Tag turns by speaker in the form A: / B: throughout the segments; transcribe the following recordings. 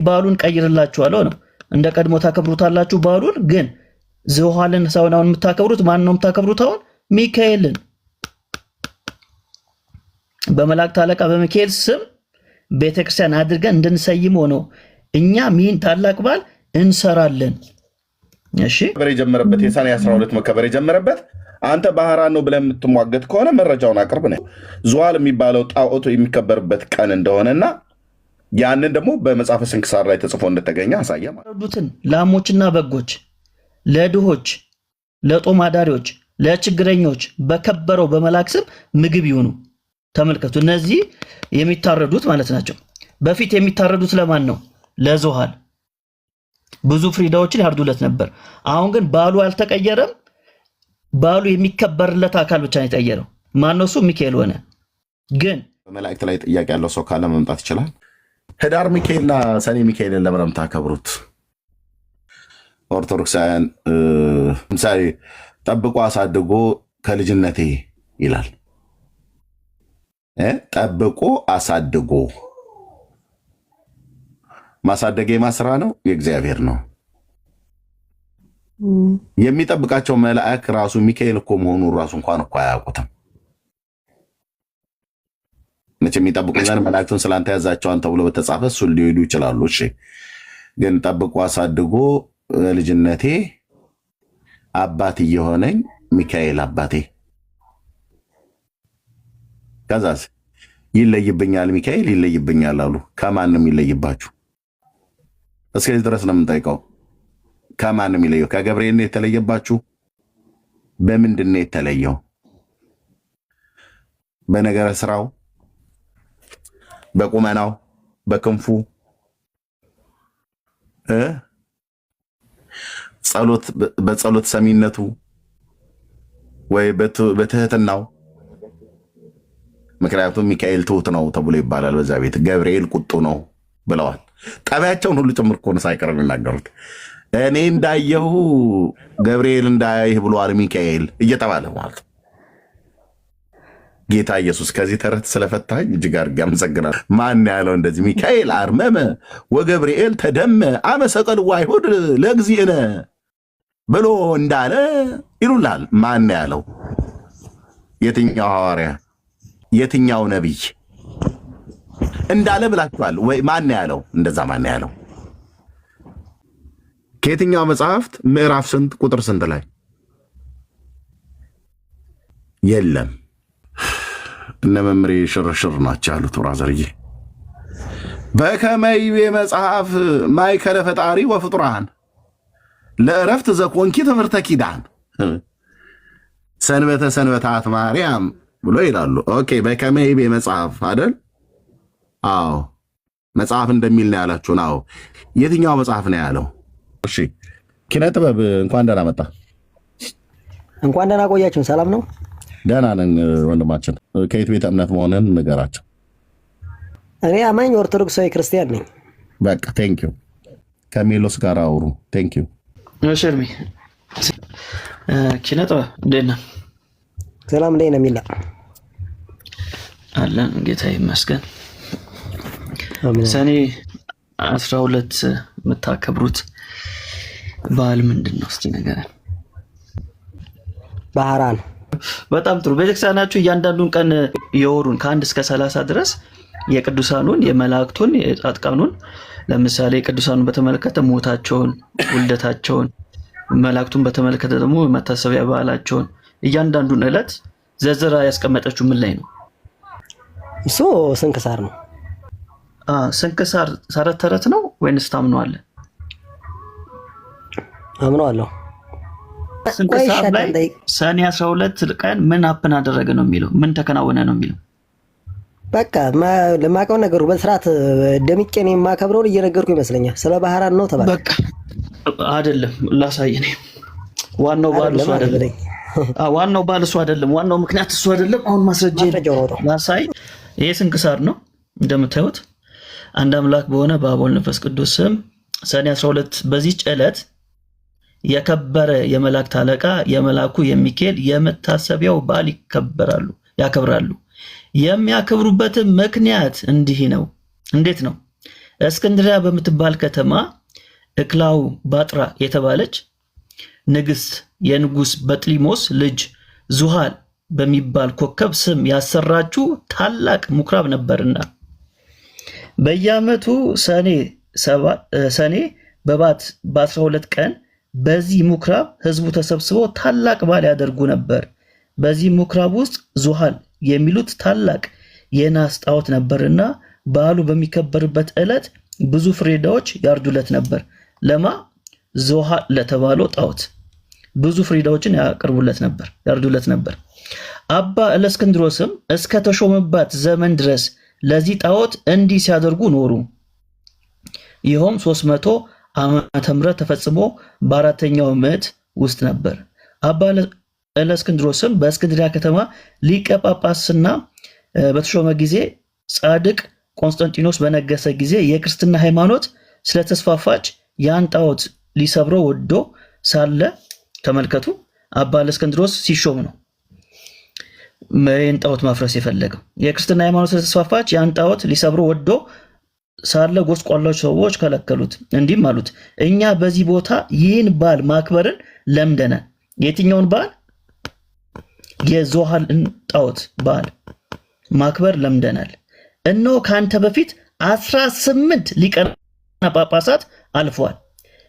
A: ባሉን ቀይርላችኋለሁ ነው። እንደ ቀድሞ ታከብሩታላችሁ ባሉን። ግን ዘውሃልን ሳይሆን አሁን የምታከብሩት ማን ነው የምታከብሩት? አሁን ሚካኤልን በመላእክት አለቃ በሚካኤል ስም ቤተክርስቲያን አድርገን እንድንሰይመው ነው። እኛ ምን ታላቅ በዓል እንሰራለን። እሺ
B: መከበር የጀመረበት የሰኔ 12 መከበር የጀመረበት አንተ ባህራን ነው ብለህ የምትሟገት ከሆነ መረጃውን አቅርብ ነው። ዙዋል የሚባለው ጣዖቱ የሚከበርበት ቀን እንደሆነና ያንን ደግሞ በመጽሐፈ ስንክሳር ላይ ተጽፎ እንደተገኘ አሳየ ማለት
A: ነው። ላሞችና በጎች ለድሆች፣ ለጦም አዳሪዎች፣ ለችግረኞች በከበረው በመላክ ስም ምግብ ይሁኑ። ተመልከቱ፣ እነዚህ የሚታረዱት ማለት ናቸው። በፊት የሚታረዱት ለማን ነው? ለዙዋል ብዙ ፍሪዳዎችን ያርዱለት ነበር። አሁን ግን ባሉ አልተቀየረም። ባሉ የሚከበርለት አካል ብቻ ነው የተቀየረው። ማነው እሱ? ሚካኤል ሆነ። ግን
B: በመላእክት ላይ ጥያቄ ያለው ሰው ካለ መምጣት ይችላል። ህዳር ሚካኤልና ሰኔ ሚካኤልን ለምን የምታከብሩት? ኦርቶዶክሳውያን ምሳሌ ጠብቆ አሳድጎ ከልጅነቴ ይላል። ጠብቆ አሳድጎ ማሳደግ የማስራ ነው፣ የእግዚአብሔር ነው። የሚጠብቃቸው መልአክ ራሱ ሚካኤል እኮ መሆኑን ራሱ እንኳን እኮ አያውቁትም። መቼም የሚጠብቁኝ ዘንድ መላእክቱን ስላንተ ያዛቸዋን ተብሎ በተጻፈ እሱን ሊሄዱ ይችላሉ። እሺ፣ ግን ጠብቆ አሳድጎ ልጅነቴ አባት እየሆነኝ ሚካኤል አባቴ፣ ከዛስ ይለይብኛል፣ ሚካኤል ይለይብኛል አሉ። ከማንም ይለይባችሁ? እስከዚህ ድረስ ነው የምንጠይቀው። ከማንም ይለየው? ከገብርኤል ነው የተለየባችሁ? በምንድን ነው የተለየው? በነገረ ስራው፣ በቁመናው፣ በክንፉ፣ በጸሎት ሰሚነቱ ወይ በትህትናው? ምክንያቱም ሚካኤል ትሁት ነው ተብሎ ይባላል በዛ ቤት። ገብርኤል ቁጡ ነው ብለዋል። ጠቢያቸውን ሁሉ ጭምር እኮ ነው ሳይቀር የሚናገሩት። እኔ እንዳየሁ ገብርኤል እንዳይህ ብሏል ሚካኤል እየተባለ ማለት ነው። ጌታ ኢየሱስ ከዚህ ተረት ስለፈታኝ እጅግ አድርጌ አመሰግናለሁ። ማን ያለው እንደዚህ ሚካኤል አርመመ ወገብርኤል ተደመ አመሰቀል አይሁድ ለእግዚእነ ብሎ እንዳለ ይሉላል። ማን ያለው? የትኛው ሐዋርያ የትኛው ነቢይ እንዳለ ብላችኋል ወይ? ማን ያለው እንደዛ? ማን ያለው? ከየትኛው መጽሐፍት ምዕራፍ ስንት ቁጥር ስንት ላይ? የለም። እነ መምሬ ሽርሽር ናቸው ያሉት። ብራዘርዬ በከመይቤ መጽሐፍ ማይከለ ፈጣሪ ወፍጡራን ለእረፍት ዘኮንኪ ትምህርተ ኪዳን ሰንበተ ሰንበታት ማርያም ብሎ ይላሉ። ኦኬ፣ በከመይቤ መጽሐፍ አይደል? አዎ መጽሐፍ እንደሚል ነው ያላችሁ። አዎ የትኛው መጽሐፍ ነው ያለው? እሺ ኪነ ጥበብ እንኳን ደህና መጣ።
C: እንኳን ደህና ቆያችሁን። ሰላም ነው?
B: ደህና ነን ወንድማችን። ከየት ቤተ እምነት መሆንን ንገራቸው።
C: እኔ አማኝ ኦርቶዶክሳዊ ክርስቲያን ነኝ።
B: በቃ ቴንክ ዩ። ከሜሎስ ጋር አውሩ። ቴንክ ዩ።
A: እሺ እርሚ ኪነ ጥበብ እንዴት ነህ?
C: ሰላም እንዴት ነው? ሚላ
A: አለን ጌታ ይመስገን። ሰኔ 12 የምታከብሩት በዓል ምንድን ነው? እስኪ ንገረን።
C: ባህራን።
A: በጣም ጥሩ። ቤተክርስቲያናችሁ እያንዳንዱን ቀን የወሩን ከ1 እስከ 30 ድረስ የቅዱሳኑን የመላእክቱን የጻድቃኑን ለምሳሌ ቅዱሳኑን በተመለከተ ሞታቸውን፣ ውልደታቸውን፣ መላእክቱን በተመለከተ ደግሞ መታሰቢያ በዓላቸውን እያንዳንዱን ዕለት ዘርዝራ ያስቀመጠችው ምን ላይ ነው?
C: እሱ ስንክሳር ነው።
A: ስንክሳር ተረት ተረት ነው ወይንስ ታምነዋለህ?
C: አምነዋለሁ።
A: ስንክሳር ላይ ሰኔ 12 ቀን ምን አፕን አደረገ ነው የሚለው? ምን ተከናወነ ነው የሚለው?
C: በቃ ለማቀው ነገሩ በስርዓት ደምቄ ነው የማከብረውን እየነገርኩ ይመስለኛል። ስለ ባህራን ነው ተባለ።
A: በቃ አይደለም ላሳየኝ። ዋናው ባል እሱ አይደለም። ዋናው ባል እሱ አይደለም። ዋናው ምክንያት እሱ አይደለም። አሁን ማስረጃ ላሳይ። ይሄ ስንክሳር ነው እንደምታዩት። አንድ አምላክ በሆነ በአብ ወልድ መንፈስ ቅዱስ ስም ሰኔ 12 በዚህች ዕለት የከበረ የመላእክት አለቃ የመላኩ የሚካኤል የመታሰቢያው በዓል ያከብራሉ። የሚያከብሩበትም ምክንያት እንዲህ ነው። እንዴት ነው? እስክንድሪያ በምትባል ከተማ እክላው ባጥራ የተባለች ንግስት የንጉስ በጥሊሞስ ልጅ ዙሃል በሚባል ኮከብ ስም ያሰራችው ታላቅ ምኩራብ ነበርና በየዓመቱ ሰኔ በባት በ12 ቀን በዚህ ምኩራብ ህዝቡ ተሰብስበው ታላቅ በዓል ያደርጉ ነበር። በዚህ ምኩራብ ውስጥ ዙሃል የሚሉት ታላቅ የናስ ጣዖት ነበርና በዓሉ በሚከበርበት ዕለት ብዙ ፍሪዳዎች ያርዱለት ነበር። ለማ ዙሃል ለተባለው ጣዖት ብዙ ፍሪዳዎችን ያርዱለት ነበር። አባ እለእስክንድሮስም እስከ ተሾመባት ዘመን ድረስ ለዚህ ጣዖት እንዲህ ሲያደርጉ ኖሩ። ይኸውም 300 ዓመተ ምህረት ተፈጽሞ በአራተኛው ምዕት ውስጥ ነበር። አባ እለእስክንድሮስም በእስክንድሪያ ከተማ ሊቀ ጳጳስና በተሾመ ጊዜ ጻድቅ ቆንስጠንጢኖስ በነገሰ ጊዜ የክርስትና ሃይማኖት ስለተስፋፋች ያን ጣዖት ሊሰብረው ወዶ ሳለ ተመልከቱ፣ አባ እለእስክንድሮስ ሲሾም ነው ይህን ጣዖት ማፍረስ የፈለገው። የክርስትና ሃይማኖት ስለተስፋፋች ያን ጣዖት ሊሰብረው ወዶ ሳለ ጎስቋላዎች ሰዎች ከለከሉት። እንዲህም አሉት፣ እኛ በዚህ ቦታ ይህን በዓል ማክበርን ለምደናል። የትኛውን በዓል? የዙሃልን ጣዖት በዓል ማክበር ለምደናል። እነሆ ከአንተ በፊት 18 ሊቃነ ጳጳሳት አልፈዋል።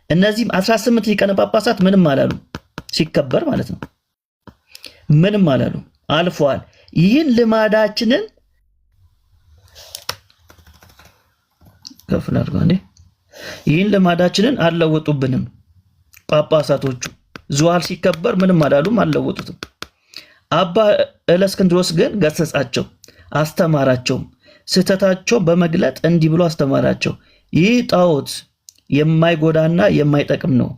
A: እነዚህም 18 ሊቃነ ጳጳሳት ምንም አላሉ፣ ሲከበር ማለት ነው። ምንም አላሉ፣ አልፈዋል። ይህን ልማዳችንን ይህን ልማዳችንን አልለወጡብንም። ጳጳሳቶቹ ዙሃል ሲከበር ምንም አላሉም፣ አልለወጡትም። አባ እለእስክንድሮስ ግን ገሰጻቸው፣ አስተማራቸውም። ስህተታቸው በመግለጥ እንዲህ ብሎ አስተማራቸው። ይህ ጣዖት የማይጎዳና የማይጠቅም ነው።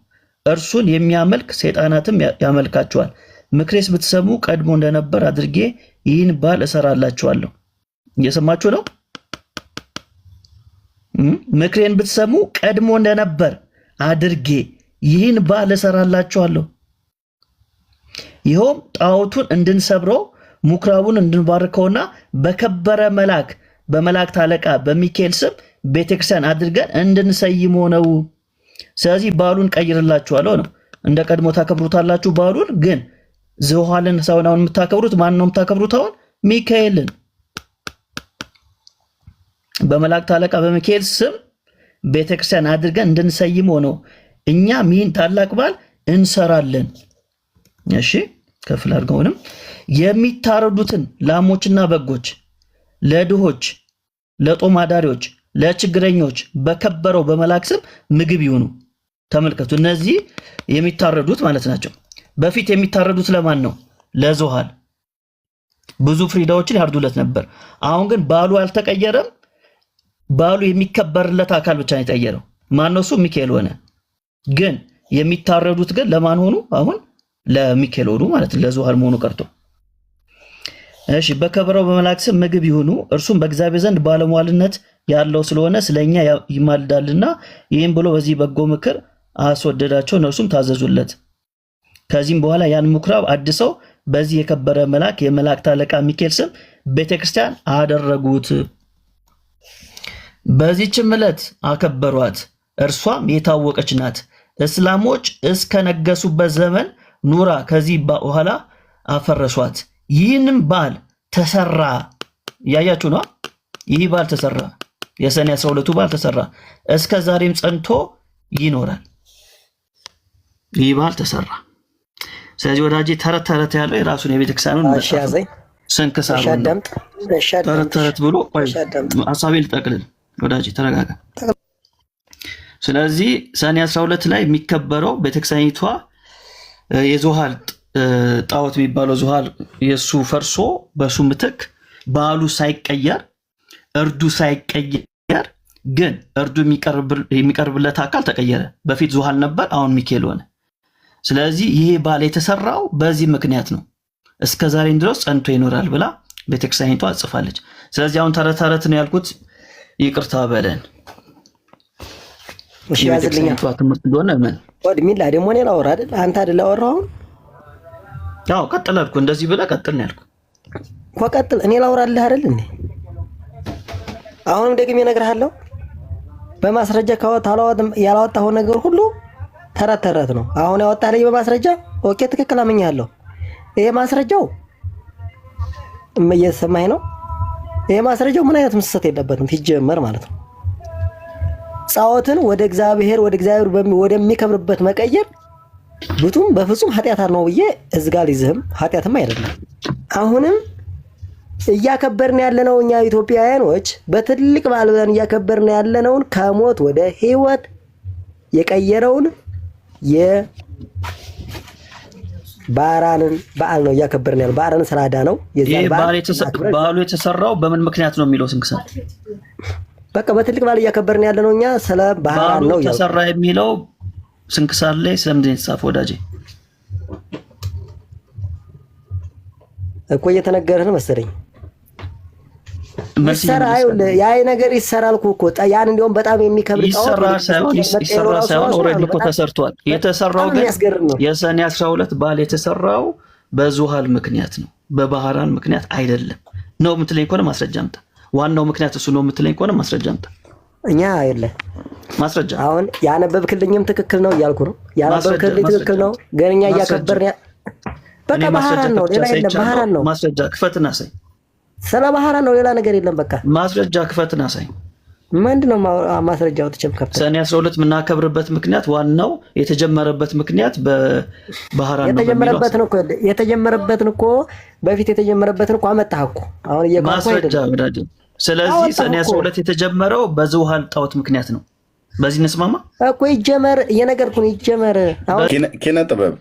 A: እርሱን የሚያመልክ ሰይጣናትም ያመልካቸዋል። ምክሬስ ብትሰሙ ቀድሞ እንደነበር አድርጌ ይህን በዓል እሰራላችኋለሁ። እየሰማችሁ ነው? ምክሬን ብትሰሙ ቀድሞ እንደነበር አድርጌ ይህን በዓል እሰራላችኋለሁ። ይኸውም ጣዖቱን እንድንሰብረው ምኩራቡን እንድንባርከውና በከበረ መልአክ በመላእክት አለቃ በሚካኤል ስም ቤተክርስቲያን አድርገን እንድንሰይመው ነው። ስለዚህ በዓሉን ቀይርላችኋለሁ ነው። እንደ ቀድሞ ታከብሩታላችሁ። በዓሉን ግን ዙሃልን ሳይሆን አሁን የምታከብሩት ማን ነው የምታከብሩት? አሁን ሚካኤልን በመላእክት አለቃ በሚካኤል ስም ቤተክርስቲያን አድርገን እንድንሰይመው ነው። እኛ ይህን ታላቅ በዓል እንሰራለን። እሺ ከፍል አድርገውንም የሚታረዱትን ላሞችና በጎች ለድሆች፣ ለጦም አዳሪዎች፣ ለችግረኞች በከበረው በመልአክ ስም ምግብ ይሁኑ። ተመልከቱ፣ እነዚህ የሚታረዱት ማለት ናቸው። በፊት የሚታረዱት ለማን ነው? ለዙሃል ብዙ ፍሪዳዎችን ያርዱለት ነበር። አሁን ግን በዓሉ አልተቀየረም። በዓሉ የሚከበርለት አካል ብቻ ነው የተቀየረው። ማነው እሱ? ሚካኤል ሆነ። ግን የሚታረዱት ግን ለማን ሆኑ? አሁን ለሚካኤል ሆኑ ማለት ነው። ለዙሃል መሆኑ ቀርቶ እሺ በከበረው በመልአክ ስም ምግብ ይሁኑ። እርሱም በእግዚአብሔር ዘንድ ባለሟልነት ያለው ስለሆነ ስለኛ ይማልዳልና። ይህም ብሎ በዚህ በጎ ምክር አስወደዳቸው፣ እነርሱም ታዘዙለት። ከዚህም በኋላ ያን ምኩራብ አድሰው በዚህ የከበረ መልአክ የመላእክት አለቃ ሚካኤል ስም ቤተክርስቲያን አደረጉት። በዚህችም ዕለት አከበሯት። እርሷም የታወቀች ናት። እስላሞች እስከነገሱበት ዘመን ኑራ ከዚህ በኋላ አፈረሷት። ይህንም በዓል ተሰራ። ያያችሁ ነው። ይህ በዓል ተሰራ። የሰኔ 12ቱ በዓል ተሰራ። እስከ ዛሬም ጸንቶ ይኖራል። ይህ በዓል ተሰራ። ስለዚህ ወዳጄ ተረት ተረት ያለው የራሱን የቤተክርስቲያኑን ስንክሳር ተረት ብሎ ሀሳቤን ልጠቅልል። ወዳጄ ተረጋጋ። ስለዚህ ሰኔ 12 ላይ የሚከበረው ቤተክርስቲያኒቷ የዙሃል ጣዖት የሚባለው ዙሃል የሱ ፈርሶ በሱ ምትክ በዓሉ ሳይቀየር እርዱ ሳይቀየር ግን እርዱ የሚቀርብለት አካል ተቀየረ። በፊት ዙሃል ነበር፣ አሁን ሚካኤል ሆነ። ስለዚህ ይሄ በዓል የተሰራው በዚህ ምክንያት ነው። እስከ ዛሬም ድረስ ጸንቶ ይኖራል ብላ ቤተክርስቲያኒቷ ጽፋለች። ስለዚህ አሁን ተረት ተረት ነው ያልኩት፣ ይቅርታ በለን።
C: እሺ ያዝልኛ
A: ትምህርት እንደሆነ ምን
C: ወድሚላ ደግሞ እኔ ላወራ አይደል? አንተ አይደል ላወራው?
A: አዎ ቀጥል አልኩ። እንደዚህ ብለህ ቀጥል ነው ያልኩት
C: እኮ። ቀጥል እኔ ላወራልህ አይደል እንዴ? አሁንም ደግሜ እነግርሃለሁ። በማስረጃ ያላወጣው ነገር ሁሉ ተረት ተረት ነው። አሁን ያወጣልኝ በማስረጃ ኦኬ፣ ትክክል አመኛለሁ። ይሄ ማስረጃው እየሰማኝ ነው። ይሄ ማስረጃው ምን አይነት ምስሰት የለበትም ሲጀመር ማለት ነው። ጻኦትን ወደ እግዚአብሔር ወደሚከብርበት መቀየር በፍጹም ኃጢአት ነው ብዬ እዝጋ ልይዝህም ኃጢአትም አይደለም። አሁንም እያከበርን ያለነው እኛ ኢትዮጵያውያኖች በትልቅ በዓል ብለን እያከበርን ያለነውን ከሞት ወደ ህይወት የቀየረውን የባራንን በዓል ነው እያከበርን ያለው። ባራንን ስላዳ ነው
A: በዓሉ የተሰራው በምን ምክንያት ነው የሚለው ስንክሳር
C: በቃ በትልቅ በዓል እያከበርን ያለነው እኛ ስለ ባራን ነው
A: ተሰራ የሚለው ስንክሳር ላይ ስለምንድን ነው የተጻፈው ወዳጄ?
C: እኮ እየተነገረህ ነው መሰለኝ። ያ ነገር ይሰራል እኮ ያን እንደውም በጣም የሚከብድ
A: ይሰራ ሳይሆን ኦልሬዲ እኮ ተሰርቷል። የተሰራው ግን የሰኔ 12 በዓል የተሰራው በዙሃል ምክንያት ነው፣ በባህራን ምክንያት አይደለም ነው የምትለኝ ከሆነ ማስረጃ አምጣ። ዋናው ምክንያት እሱ ነው የምትለኝ ከሆነ ማስረጃ አምጣ።
C: እኛ አይደለ
A: ማስረጃ
C: አሁን ያነበብክልኝም ትክክል ነው እያልኩ ነው። ያነበብክልኝ ትክክል ነው፣ ግን እኛ እያከበርን በቃ ባህራን ነው፣ ሌላ የለም። ባህራን ነው።
A: ማስረጃ ክፈትና ሳይ።
C: ስለ ባህራን ነው፣ ሌላ ነገር የለም። በቃ
A: ማስረጃ ክፈትና ሳይ።
C: ምንድነው ማስረጃው? ተጨምከፍተ
A: ሰኔ 12 የምናከብርበት ምክንያት ዋናው የተጀመረበት ምክንያት በባህራን ነው።
C: የተጀመረበትን እኮ በፊት የተጀመረበትን እኮ አመጣህ እኮ አሁን
A: ማስረጃ ወዳጅ። ስለዚህ ሰኔ 12 የተጀመረው በዙሃል ጣዖት ምክንያት ነው። በዚህ እንስማማ
C: እኮ ይጀመር የነገርኩን ይጀመር። አሁን
B: ኪነ ጥበብ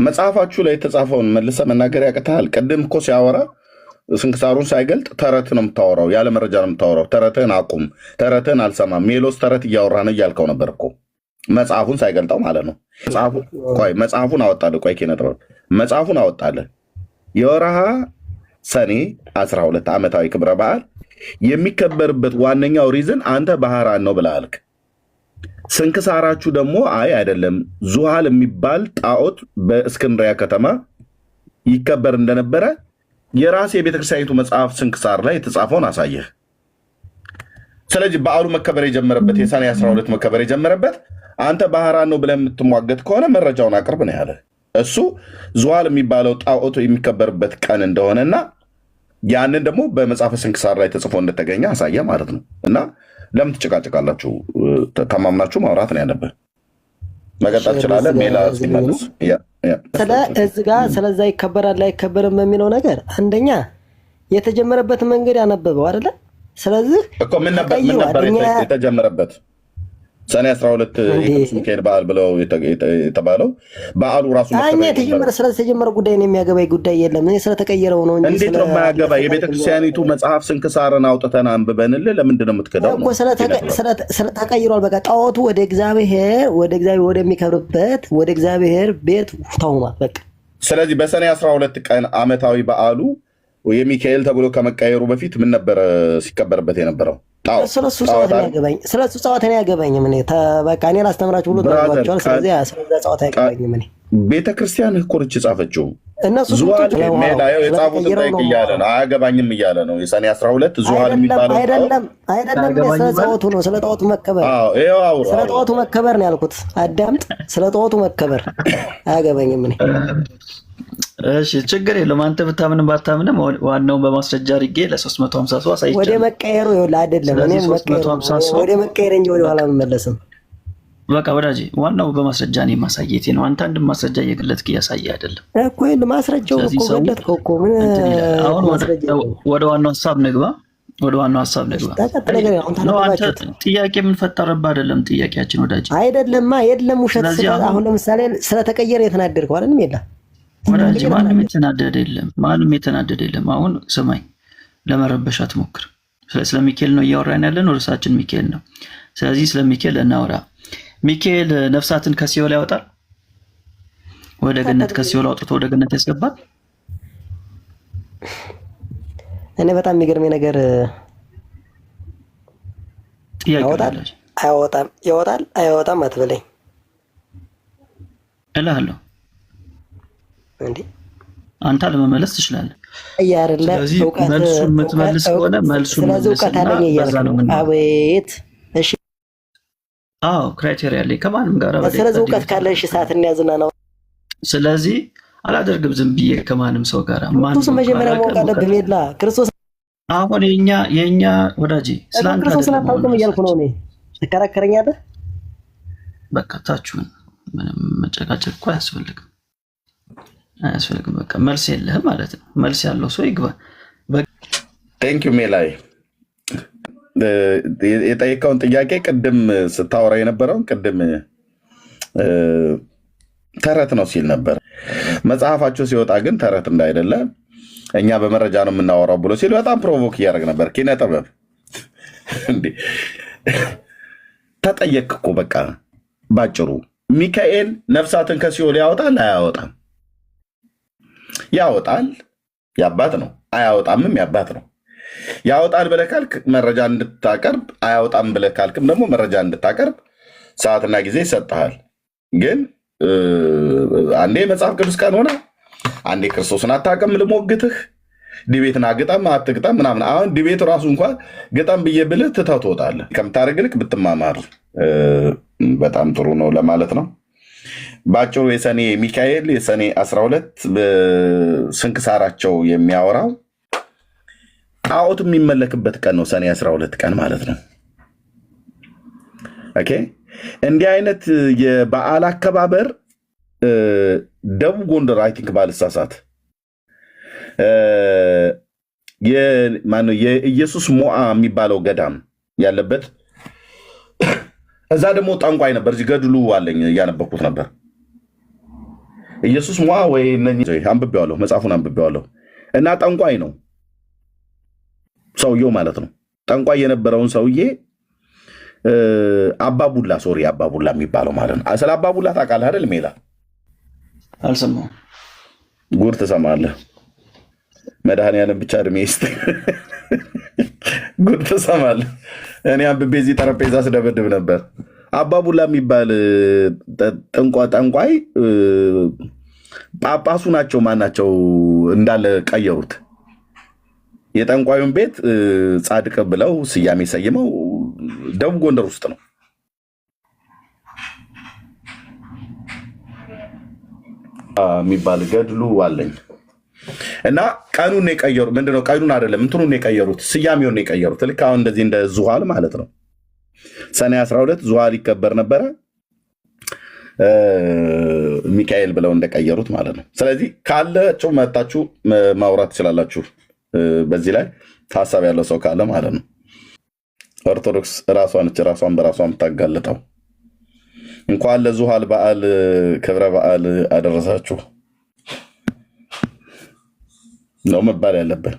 B: መጽሐፋችሁ ላይ የተጻፈውን መልሰ መናገር ያቅታል። ቅድም እኮ ሲያወራ ስንክሳሩን ሳይገልጥ ተረት ነው የምታወራው፣ ያለ መረጃ ነው የምታወራው። ተረትህን አቁም፣ ተረትህን አልሰማም። ሜሎስ ተረት እያወራ ነው እያልከው ነበር እኮ መጽሐፉን ሳይገልጠው ማለት ነው። መጽሐፉን አወጣልህ። ቆይ ኪነ ጥበብ መጽሐፉን አወጣልህ። የወርሃ ሰኔ 12 ዓመታዊ ክብረ በዓል የሚከበርበት ዋነኛው ሪዝን አንተ ባህራን ነው ብለህ አልክ። ስንክሳራችሁ ደግሞ አይ አይደለም ዙሃል የሚባል ጣዖት በእስክንድሪያ ከተማ ይከበር እንደነበረ የራስ የቤተክርስቲያኒቱ መጽሐፍ ስንክሳር ላይ የተጻፈውን አሳየህ። ስለዚህ በዓሉ መከበር የጀመረበት የሰኔ 12 መከበር የጀመረበት አንተ ባህራን ነው ብለህ የምትሟገት ከሆነ መረጃውን አቅርብ ነው ያለ። እሱ ዙሃል የሚባለው ጣዖቱ የሚከበርበት ቀን እንደሆነና ያንን ደግሞ በመጽሐፈ ስንክሳር ላይ ተጽፎ እንደተገኘ አሳየ ማለት ነው። እና ለምን ትጨቃጨቃላችሁ? ተማምናችሁ ማውራት ነው ያለብህ። መቀጠል ትችላለህ። ሜላ ሲመልስ
C: ስለዛ ይከበራል አይከበርም በሚለው ነገር አንደኛ የተጀመረበት መንገድ ያነበበው አይደለ? ስለዚህ
B: እኮ ምን ነበር የተጀመረበት? ሰኔ 12 የቅዱስ ሚካኤል በዓል ብለው የተባለው በዓሉ ራሱ
C: ስለተጀመረ ጉዳይ ነው የሚያገባኝ ጉዳይ የለም። እኔ ስለተቀየረው ነው እንጂ
B: እንዴት ነው የማያገባ? የቤተክርስቲያኒቱ መጽሐፍ ስንክሳርን አውጥተን አንብበንልህ ለምንድን ነው የምትከዳው?
C: እኮ ስለተቀይሯል። በቃ ጣዖቱ ወደ እግዚአብሔር ወደሚከብርበት ወደ እግዚአብሔር ቤት ተውኗል። በቃ
B: ስለዚህ በሰኔ 12 ቀን ዓመታዊ በዓሉ የሚካኤል ተብሎ ከመቀየሩ በፊት ምን ነበረ ሲከበርበት የነበረው?
C: ስለሱ ጨዋታ ያገባኝም እኔ በቃ እኔ ላስተምራችሁ ብሎ ተባባቸዋል። ስለዚህ ስለዛ ጨዋታ ያገባኝም እኔ
B: ቤተክርስቲያን እኮ የጻፈችው
C: እነሱ
B: ሜላየው የጻፉትን ጠይቅ እያለ ነው። አያገባኝም እያለ ነው። የሰኔ 12 ዙሃል የሚባለው
C: አይደለም ስለ ጣዖቱ ነው። ስለ ጣዖቱ መከበር ስለ ጣዖቱ መከበር ነው ያልኩት። አዳምጥ። ስለ ጣዖቱ መከበር አያገባኝም እኔ።
A: እሺ ችግር የለም። አንተ ብታምንም ባታምንም ዋናውን በማስረጃ አድርጌ ለ350 ሰው አሳይቻለሁ።
C: ወደ መቀየሩ ይኸውልህ አይደለም እኔ ወደ መቀየር እንጂ ወደ ኋላ መመለስም
A: በቃ ወዳጄ ዋናው በማስረጃ ነው ማሳየቴ ነው። አንተ አንድ ማስረጃ እየገለጥክ እያሳየ አይደለም
C: እኮ ይኸውልህ ማስረጃው እኮ ገለጥከው እኮ ምን
A: አሁን ወደ ዋናው ሐሳብ ንግባ። አንተ ጥያቄ የምንፈጠረብህ አይደለም ጥያቄያችን ወዳጄ
C: አይደለም የለም ውሸት። አሁን ለምሳሌ ስለተቀየረ የተናደድከው አይደለም የለም
A: ወዳጅ ማንም የተናደደ የለም። አሁን ስማኝ፣ ለመረበሽ አትሞክር። ስለ ሚካኤል ነው እያወራን ያለን፣ ርዕሳችን ሚካኤል ነው። ስለዚህ ስለ ሚካኤል እናውራ። ሚካኤል ነፍሳትን ከሲኦል ያወጣል፣ ወደ ገነት ከሲኦል አውጥቶ ወደ ገነት ያስገባል።
C: እኔ በጣም የሚገርመኝ ነገር ያወጣል አይወጣም አትበለኝ
A: እልሃለሁ።
C: እንዴ
A: አንተ ለመመለስ ትችላለህ።
C: ስለዚህ
A: መልሱን የምትመልስ ከሆነ መልሱን
C: ስለዚህ እውቀት አለኝ እያልኩ አቤት። እሺ
A: አዎ ክራይቴሪያ ላይ ከማንም ጋር
C: ስለዚህ እውቀት ካለሽ ሰዓት እንያዝና ነው።
A: ስለዚህ አላደርግም ዝም ብዬ ከማንም ሰው ጋር
C: ክርስቶስ መጀመሪያ ማወቅ አለብህ። ሜላ ክርስቶስ
A: አሁን የኛ ወዳጄ
C: ስላንተ ክርስቶስ አታውቅም እያልኩ ነው እኔ። ትከራከረኛለህ?
A: በቃ ታችሁን ምንም መጨቃጨቅ እኮ አያስፈልግም። በቃ መልስ የለህም ማለት ነው። መልስ ያለው ሰው ይግባ።
B: ቴንክ ዩ ሜላይ። የጠየቀውን ጥያቄ ቅድም ስታወራ የነበረውን ቅድም ተረት ነው ሲል ነበር። መጽሐፋቸው ሲወጣ ግን ተረት እንዳይደለ እኛ በመረጃ ነው የምናወራው ብሎ ሲል በጣም ፕሮቮክ እያደረግ ነበር። ኪነ ጥበብ ተጠየቅ እኮ በቃ ባጭሩ ሚካኤል ነፍሳትን ከሲኦል ያወጣል አያወጣም? ያወጣል፣ ያባት ነው። አያወጣምም፣ ያባት ነው። ያወጣል ብለህ ካልክ መረጃ እንድታቀርብ፣ አያወጣም ብለህ ካልክም ደግሞ መረጃ እንድታቀርብ ሰዓትና ጊዜ ይሰጥሃል። ግን አንዴ መጽሐፍ ቅዱስ ቀን ሆነ፣ አንዴ ክርስቶስን አታውቅም ልሞግትህ፣ ዲቤትን አግጠም አትግጠም ምናምን። አሁን ዲቤት ራሱ እንኳን ግጠም ብዬ ብልህ ትተው ትወጣለህ። ከምታደርግ ልክ ብትማማር በጣም ጥሩ ነው ለማለት ነው። በአጭሩ የሰኔ ሚካኤል የሰኔ 12 ስንክሳራቸው የሚያወራው ጣዖት የሚመለክበት ቀን ነው። ሰኔ 12 ቀን ማለት ነው። ኦኬ። እንዲህ አይነት የበዓል አከባበር ደቡብ ጎንደር አይ ቲንክ ባልሳሳት የኢየሱስ ሞዓ የሚባለው ገዳም ያለበት እዛ ደግሞ ጠንቋይ ነበር። እዚህ ገድሉ አለኝ እያነበኩት ነበር። ኢየሱስ ሞዓ ወይ አንብቤዋለሁ፣ መጽሐፉን አንብቤዋለሁ። እና ጠንቋይ ነው ሰውየው ማለት ነው። ጠንቋይ የነበረውን ሰውዬ አባቡላ አባቡላ የሚባለው ማለት ነው። ስለ አባቡላ ታውቃለህ አይደል? ሜላ
A: አልሰማሁም።
B: ጉድ ትሰማለህ። መድኃኒዓለም ብቻ እድሜ ይስጥ። ጉድ ትሰማለህ። እኔ አንብቤ እዚህ ጠረጴዛ ስደበድብ ነበር። አባቡላ የሚባል ጠንቋይ ጳጳሱ ናቸው። ማናቸው እንዳለ ቀየሩት። የጠንቋዩን ቤት ጻድቅ ብለው ስያሜ ሰይመው ደቡብ ጎንደር ውስጥ ነው። የሚባል ገድሉ አለኝ እና ቀኑን የቀየሩት ምንድነው? ቀኑን አይደለም እንትኑን የቀየሩት፣ ስያሜውን የቀየሩት። ልክ አሁን እንደዚህ እንደ ዙሃል ማለት ነው። ሰኔ 12 ዙሃል ይከበር ነበረ፣ ሚካኤል ብለው እንደቀየሩት ማለት ነው። ስለዚህ ካላችሁ መታችሁ ማውራት ትችላላችሁ። በዚህ ላይ ሀሳብ ያለው ሰው ካለ ማለት ነው። ኦርቶዶክስ ራሷን በራሷ የምታጋልጠው። እንኳን ለዙሃል በዓል ክብረ በዓል አደረሳችሁ ነው መባል ያለበት።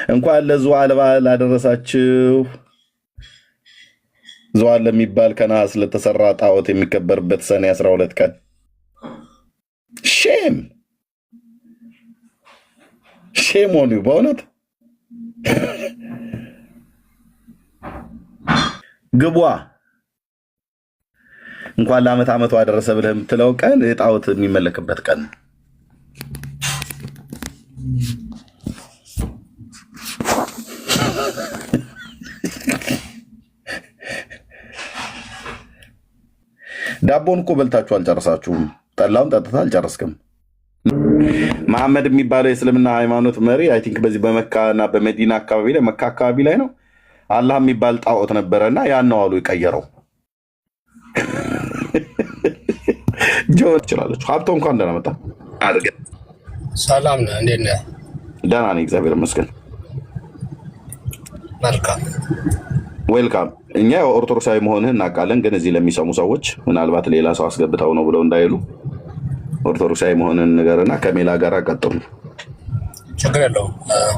B: እንኳን ለዙሃል በዓል አደረሳችሁ። ዙሃል ለሚባል ከነሐስ ለተሰራ ጣዖት የሚከበርበት ሰኔ 12 ቀን ሼም ሆኑ በእውነት ግቧ። እንኳን ለዓመት ዓመቱ አደረሰ ብለህ የምትለው ቀን ጣዖት የሚመለክበት ቀን። ዳቦን እኮ በልታችሁ አልጨረሳችሁም። ጠላውን ጠጥታ አልጨረስክም። መሐመድ የሚባለው የእስልምና ሃይማኖት መሪ አይ ቲንክ በዚህ በመካ እና በመዲና አካባቢ ላይ መካ አካባቢ ላይ ነው አላህ የሚባል ጣዖት ነበረና ያን ነው አሉ የቀየረው። ጆን ትችላለች። ሀብቶ እንኳን ደህና መጣ።
D: ሰላም ነህ? እንዴት ነህ?
B: ደህና ነኝ እግዚአብሔር ይመስገን።
D: መልካም
B: ዌልካም። እኛ ኦርቶዶክሳዊ መሆንህን እናውቃለን፣ ግን እዚህ ለሚሰሙ ሰዎች ምናልባት ሌላ ሰው አስገብተው ነው ብለው እንዳይሉ ኦርቶዶክሳዊ መሆንህን ንገርና ከሜላ ጋር ቀጥሉ።
D: ችግር የለውም።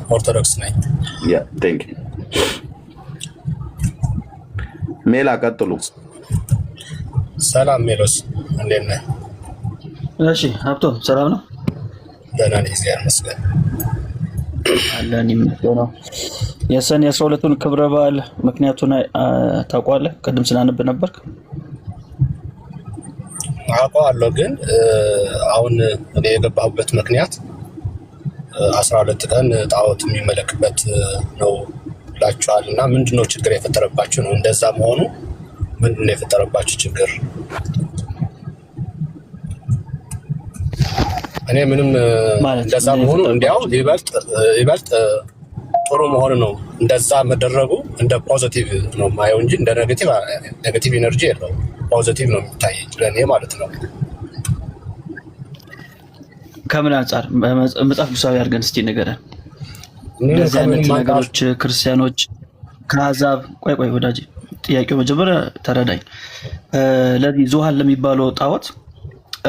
D: ኦርቶዶክስ ነኝ።
B: ቴንክ ዩ ሜላ ቀጥሉ።
D: ሰላም ሜሎስ፣ እንዴት ነህ?
A: እሺ ሀብቶም ሰላም ነው?
D: ደህና ነኝ እግዚአብሔር ይመስገን።
A: አለን ይመስገነው። የሰኔ 12ቱን ክብረ በዓል ምክንያቱን ታውቀዋለህ? ቅድም ስናነብ ነበርክ።
D: አውቀዋለሁ፣ ግን አሁን እኔ የገባሁበት ምክንያት 12 ቀን ጣዖት የሚመለክበት ነው ብላችኋል እና ምንድነው ችግር የፈጠረባችሁ ነው? እንደዛ መሆኑ ምንድን ነው የፈጠረባችሁ ችግር? እኔ ምንም እንደዛ መሆኑ እንዲያው ይበልጥ ጥሩ መሆኑ ነው። እንደዛ መደረጉ እንደ ፖዚቲቭ ነው ማየው እንጂ እንደ ኔጌቲቭ ኢነርጂ የለውም። ፖዚቲቭ ነው የሚታየኝ ለእኔ ማለት ነው።
A: ከምን አንጻር መጽሐፍ ቅዱሳዊ አድርገን እስቲ ንገረን። እንደዚህ አይነት ነገሮች ክርስቲያኖች ከአሕዛብ ቆይ ወዳጅ ጥያቄው መጀመሪያ ተረዳኝ። ለዚህ ዙሃል ለሚባለው ጣዖት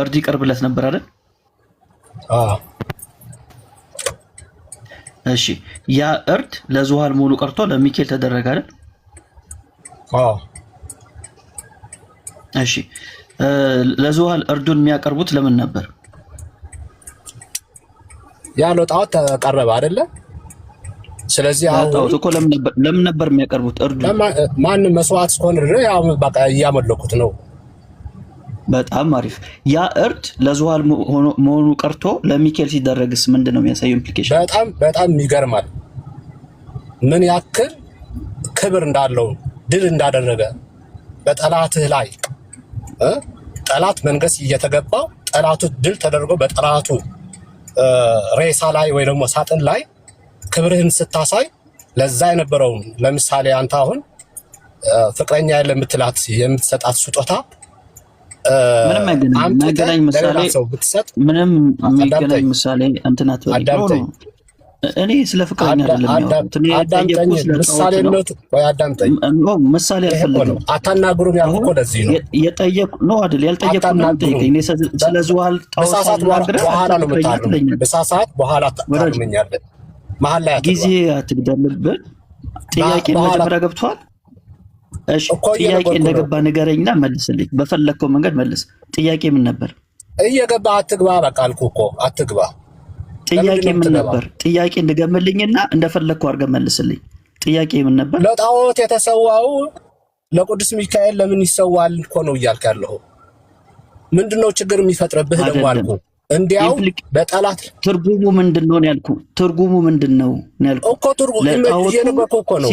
A: እርድ ይቀርብለት ነበር አይደል? እሺ ያ እርድ ለዙሃል ሙሉ ቀርቶ ለሚካኤል ተደረገ አይደል? እሺ ለዙሃል እርዱን የሚያቀርቡት ለምን ነበር?
D: ያለው ጣዖት ተቀረበ አይደለ? ስለዚህ
A: ጣዖት እኮ ለምን ነበር የሚያቀርቡት? እርዱ
D: ማንም መስዋዕት እስከሆነ ያው በቃ እያመለኩት ነው።
A: በጣም አሪፍ። ያ እርድ ለዙሃል መሆኑ ቀርቶ ለሚካኤል ሲደረግስ ምንድነው የሚያሳየው ኢምፕሊኬሽን?
D: በጣም ይገርማል። ምን ያክል ክብር እንዳለው ድል እንዳደረገ በጠላትህ ላይ ጠላት መንገስ እየተገባው ጠላቱ ድል ተደርጎ በጠላቱ ሬሳ ላይ ወይ ደግሞ ሳጥን ላይ ክብርህን ስታሳይ ለዛ የነበረውን ለምሳሌ አንተ አሁን ፍቅረኛ ያለ የምትሰጣት ስጦታ
A: ምንም አይገናኝ ምሳሌ ምንም የሚገናኝ ምሳሌ እንትናት
D: አዳምጠኝ።
A: እኔ ስለ ፍቅረኛ አይደለም ምሳሌ አልፈለግም።
D: አታናግሩም ያልኩህ እኮ ለዚህ ነው
A: የጠየቁ ነው አይደል? ያልጠየቁ ነው ጠይቀኝ። ስለ ዙሃል ጣዖት
D: በኋላ ነው የምታርመኝ። በሳሳት በኋላ ታርመኛለህ። መሀል ላይ
A: ጊዜ አትግደልብን። ጥያቄ መጀመሪያ ገብቷል። እሺ ጥያቄ እንደገባ ንገረኝና መልስልኝ። በፈለግከው መንገድ መልስ። ጥያቄ ምን ነበር?
D: እየገባ አትግባ። በቃ አልኩህ እኮ አትግባ።
A: ጥያቄ ምን ነበር? ጥያቄ እንድገምልኝና እንደፈለግከው አድርገህ መልስልኝ። ጥያቄ ምን ነበር?
D: ለጣዖት የተሰዋው ለቅዱስ ሚካኤል ለምን ይሰዋል እኮ ነው እያልክ ያለኸው። ምንድነው ችግር የሚፈጥርብህ ደግሞ አልኩህ። እንዲያው በጠላት
A: ትርጉሙ ምንድነው ነው ያልኩህ። ትርጉሙ ምንድነው ነው ያልኩህ
D: እኮ። ትርጉሙ እየነገርኩህ እኮ ነው።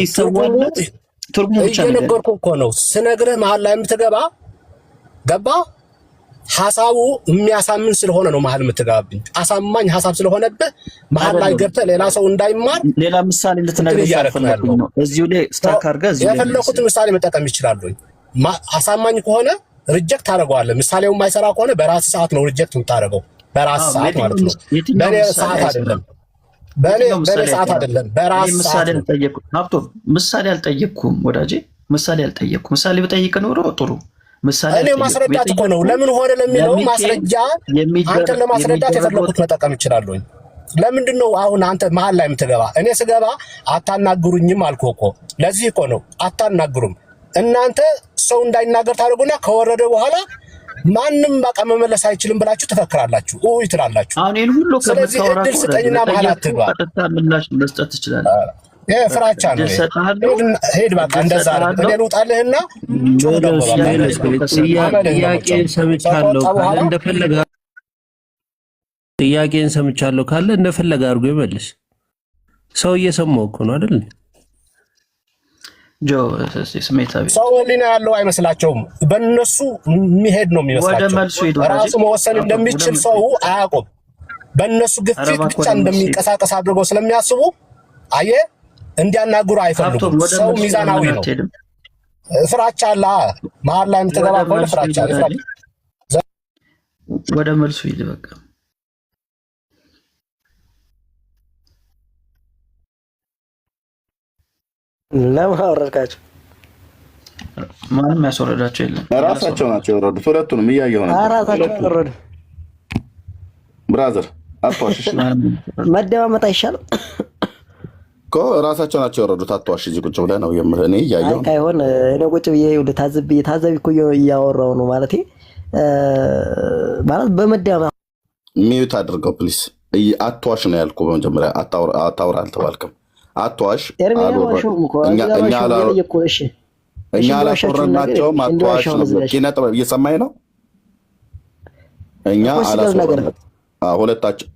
D: ትርጉሙ ብቻ እየነገርኩህ እኮ ነው። ስነግርህ መሀል ላይ የምትገባ ገባ ሐሳቡ የሚያሳምን ስለሆነ ነው መሀል የምትገባብኝ። አሳማኝ ሐሳብ ስለሆነብህ መሀል ላይ ገብተህ ሌላ ሰው እንዳይማር
A: ሌላ ምሳሌ ልትነግረኝ ያልፈለኩኝ ነው። እዚሁ ላይ ስታክ አድርገህ እዚሁ ላይ
D: የፈለኩት ምሳሌ መጠቀም ይችላል። አሳማኝ ከሆነ ሪጀክት ታደርገዋለህ። ምሳሌው የማይሰራ ከሆነ በራስ ሰዓት ነው ሪጀክት የምታደርገው። በራስ ሰዓት ማለት ነው። በኔ ሰዓት አይደለም። በኔ ሰዓት አይደለም። በራስ ሰዓት
A: ምሳሌ አልጠየቅኩም ወዳጄ። ምሳሌ አልጠየቅኩም። ምሳሌ ብጠይቅ ኖሮ ጥሩ ምሳሌ
D: እኔ ማስረዳት እኮ ነው። ለምን ሆነ ለሚለው ማስረጃ አንተን ለማስረዳት የፈለኩት መጠቀም እችላለሁ። ለምንድን ነው አሁን አንተ መሀል ላይ የምትገባ? እኔ ስገባ አታናግሩኝም አልኩህ እኮ። ለዚህ እኮ ነው አታናግሩም። እናንተ ሰው እንዳይናገር ታደርጉና ከወረደ በኋላ ማንም በቃ መመለስ አይችልም ብላችሁ ትፈክራላችሁ፣ ኡይ ትላላችሁ።
A: አሁን ይሄን ሁሉ
D: ስለዚህ እድል ስጠኝና መሀል አትግባ።
A: ቀጥታ ምላሽ መስጠት ትችላለህ።
D: ይሄ ፍራቻ ነው። ሄድ በቃ እንደዛ አይደል? እኔ ልውጣልህና
E: ጥያቄን ሰምቻለሁ ካለ እንደፈለገ ጥያቄን ሰምቻለሁ ካለ እንደፈለገ አድርጎ ይመልስ። ሰው እየሰማው እኮ ነው አይደል?
A: ጆ ስሜታዊ
D: ሰው ህሊና ያለው አይመስላቸውም። በእነሱ የሚሄድ ነው የሚመስላቸው። ራሱ መወሰን እንደሚችል ሰው አያውቁም። በእነሱ ግፊት ብቻ እንደሚንቀሳቀስ አድርገው ስለሚያስቡ አየህ እንዲያናግሩ አይፈልጉም። ሰው ሚዛናዊ ነው። ፍራቻ አለ መሀል ላይ የምትገባ ከሆነ ፍራቻ አለ።
A: ወደ መልሱ ሂድ በቃ።
C: ለምን አወረድካቸው?
A: ማንም ያስወረዳቸው የለም።
B: ራሳቸው ናቸው የወረዱት። ሁለቱንም እያየሁ ነው።
C: ራሳቸው ወረዱ።
B: ብራዘር አትዋሽሽ።
C: መደማመጥ አይሻልም
B: እኮ ራሳቸው ናቸው የወረዱት። አትዋሽ። እዚህ ቁጭ ብለህ ነው የምልህ። እኔ እያየሁ ነው።
C: አይሆን እኔ ቁጭ ብዬ ታዘቢ እኮ እያወራሁ ነው ማለት በመደማመጥ
B: ሚዩት አድርገው ፕሊስ። አትዋሽ ነው ያልኩህ። በመጀመሪያ አታውራ አልተባልክም። አትዋሽ። እኛ አላስወረድናቸውም። አትዋሽ ነው። ኪነ ጥበብ እየሰማኝ ነው። እኛ አላስወረድናቸውም። ሁለታቸው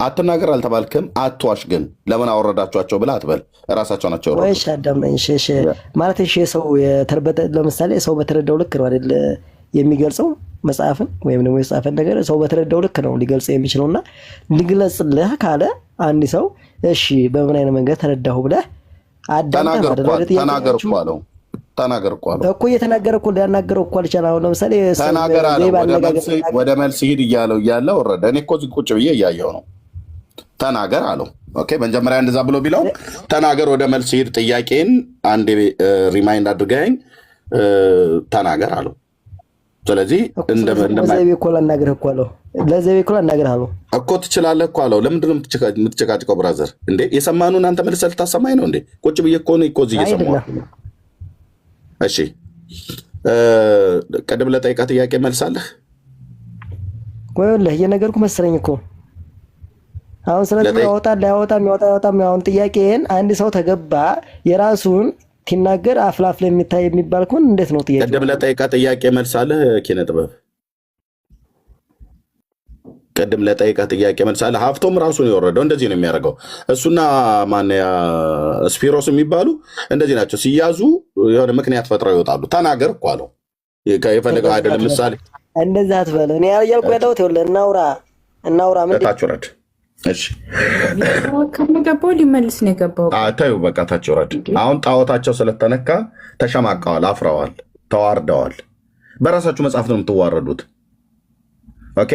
B: አትናገር አልተባልክም። አትዋሽ ግን ለምን አወረዳችኋቸው ብለህ አትበል። እራሳቸው ናቸው
C: ወይ ሻዳም ነኝ ማለት እሺ። ሰው ለምሳሌ ሰው በተረዳው ልክ ነው አይደል የሚገልጸው መጽሐፍን ወይም ደግሞ የጻፈን ነገር ሰው በተረዳው ልክ ነው ሊገልጽ የሚችለውና ሊግለጽልህ ካለ አንድ ሰው እሺ በምን አይነት መንገድ ተረዳሁ ብለህ
B: ተናገር እኮ አለው
C: እኮ እየተናገረ እኮ ሊያናገረው እኮ አልቻለም። አሁን ለምሳሌ
B: ተናገር አለው ወደ መልስ ሂድ እያለ ወረደ። እኔ እኮ እዚህ ቁጭ ብዬ እያየው ነው። ተናገር አለው። ኦኬ መጀመሪያ እንደዛ ብሎ ቢለው ተናገር ወደ መልስ ሂድ፣ ጥያቄን አንዴ ሪማይንድ አድርገኝ ተናገር አለው። ስለዚህ
C: ለዘቤ እኮ ላናገርህ እኮ አለው። ለዘቤ እኮ ላናገርህ አለው
B: እኮ ትችላለህ እኮ አለው። ለምንድን ነው የምትጨቃጭቀው ብራዘር? እንዴ የሰማኑን አንተ መልሰህ ልታሰማኝ ነው እንዴ? ቁጭ ብዬ እኮ ነው እዚህ እየሰማሁ። እሺ ቀደም ለጠይቃ ጥያቄ መልሳለህ
C: ወይ? ወላሂ እየነገርኩህ መሰለኝ እኮ አሁን። ስለዚህ ያወጣም አሁን ጥያቄን አንድ ሰው ተገባ የራሱን ሲናገር አፍላፍ ለሚታይ የሚባል ከሆነ እንዴት ነው ጥያቄ?
B: ቀደም ለጠይቃ ጥያቄ መልሳለህ ኪነ ጥበብ። ቀደም ለጠይቃ ጥያቄ መልሳለህ። ሀፍቶም ራሱ ነው የወረደው። እንደዚህ ነው የሚያደርገው እሱና ማንያ ስፒሮስ የሚባሉ እንደዚህ ናቸው። ሲያዙ የሆነ ምክንያት ፈጥረው ይወጣሉ። ተናገር እኮ አለው። የፈለገው አይደለም። ምሳሌ
C: እንደዛ አትበል። እኔ ያልኩ ያለሁት ይኸውልህ እናውራ ምን
B: ታች ወረድ። እሺ
F: ከመገባው ሊመልስ ነው የገባው።
B: ታዩ በቃ ታች ወረድ። አሁን ጣዖታቸው ስለተነካ ተሸማቀዋል፣ አፍረዋል፣ ተዋርደዋል። በራሳችሁ መጽሐፍ ነው የምትዋረዱት። ኦኬ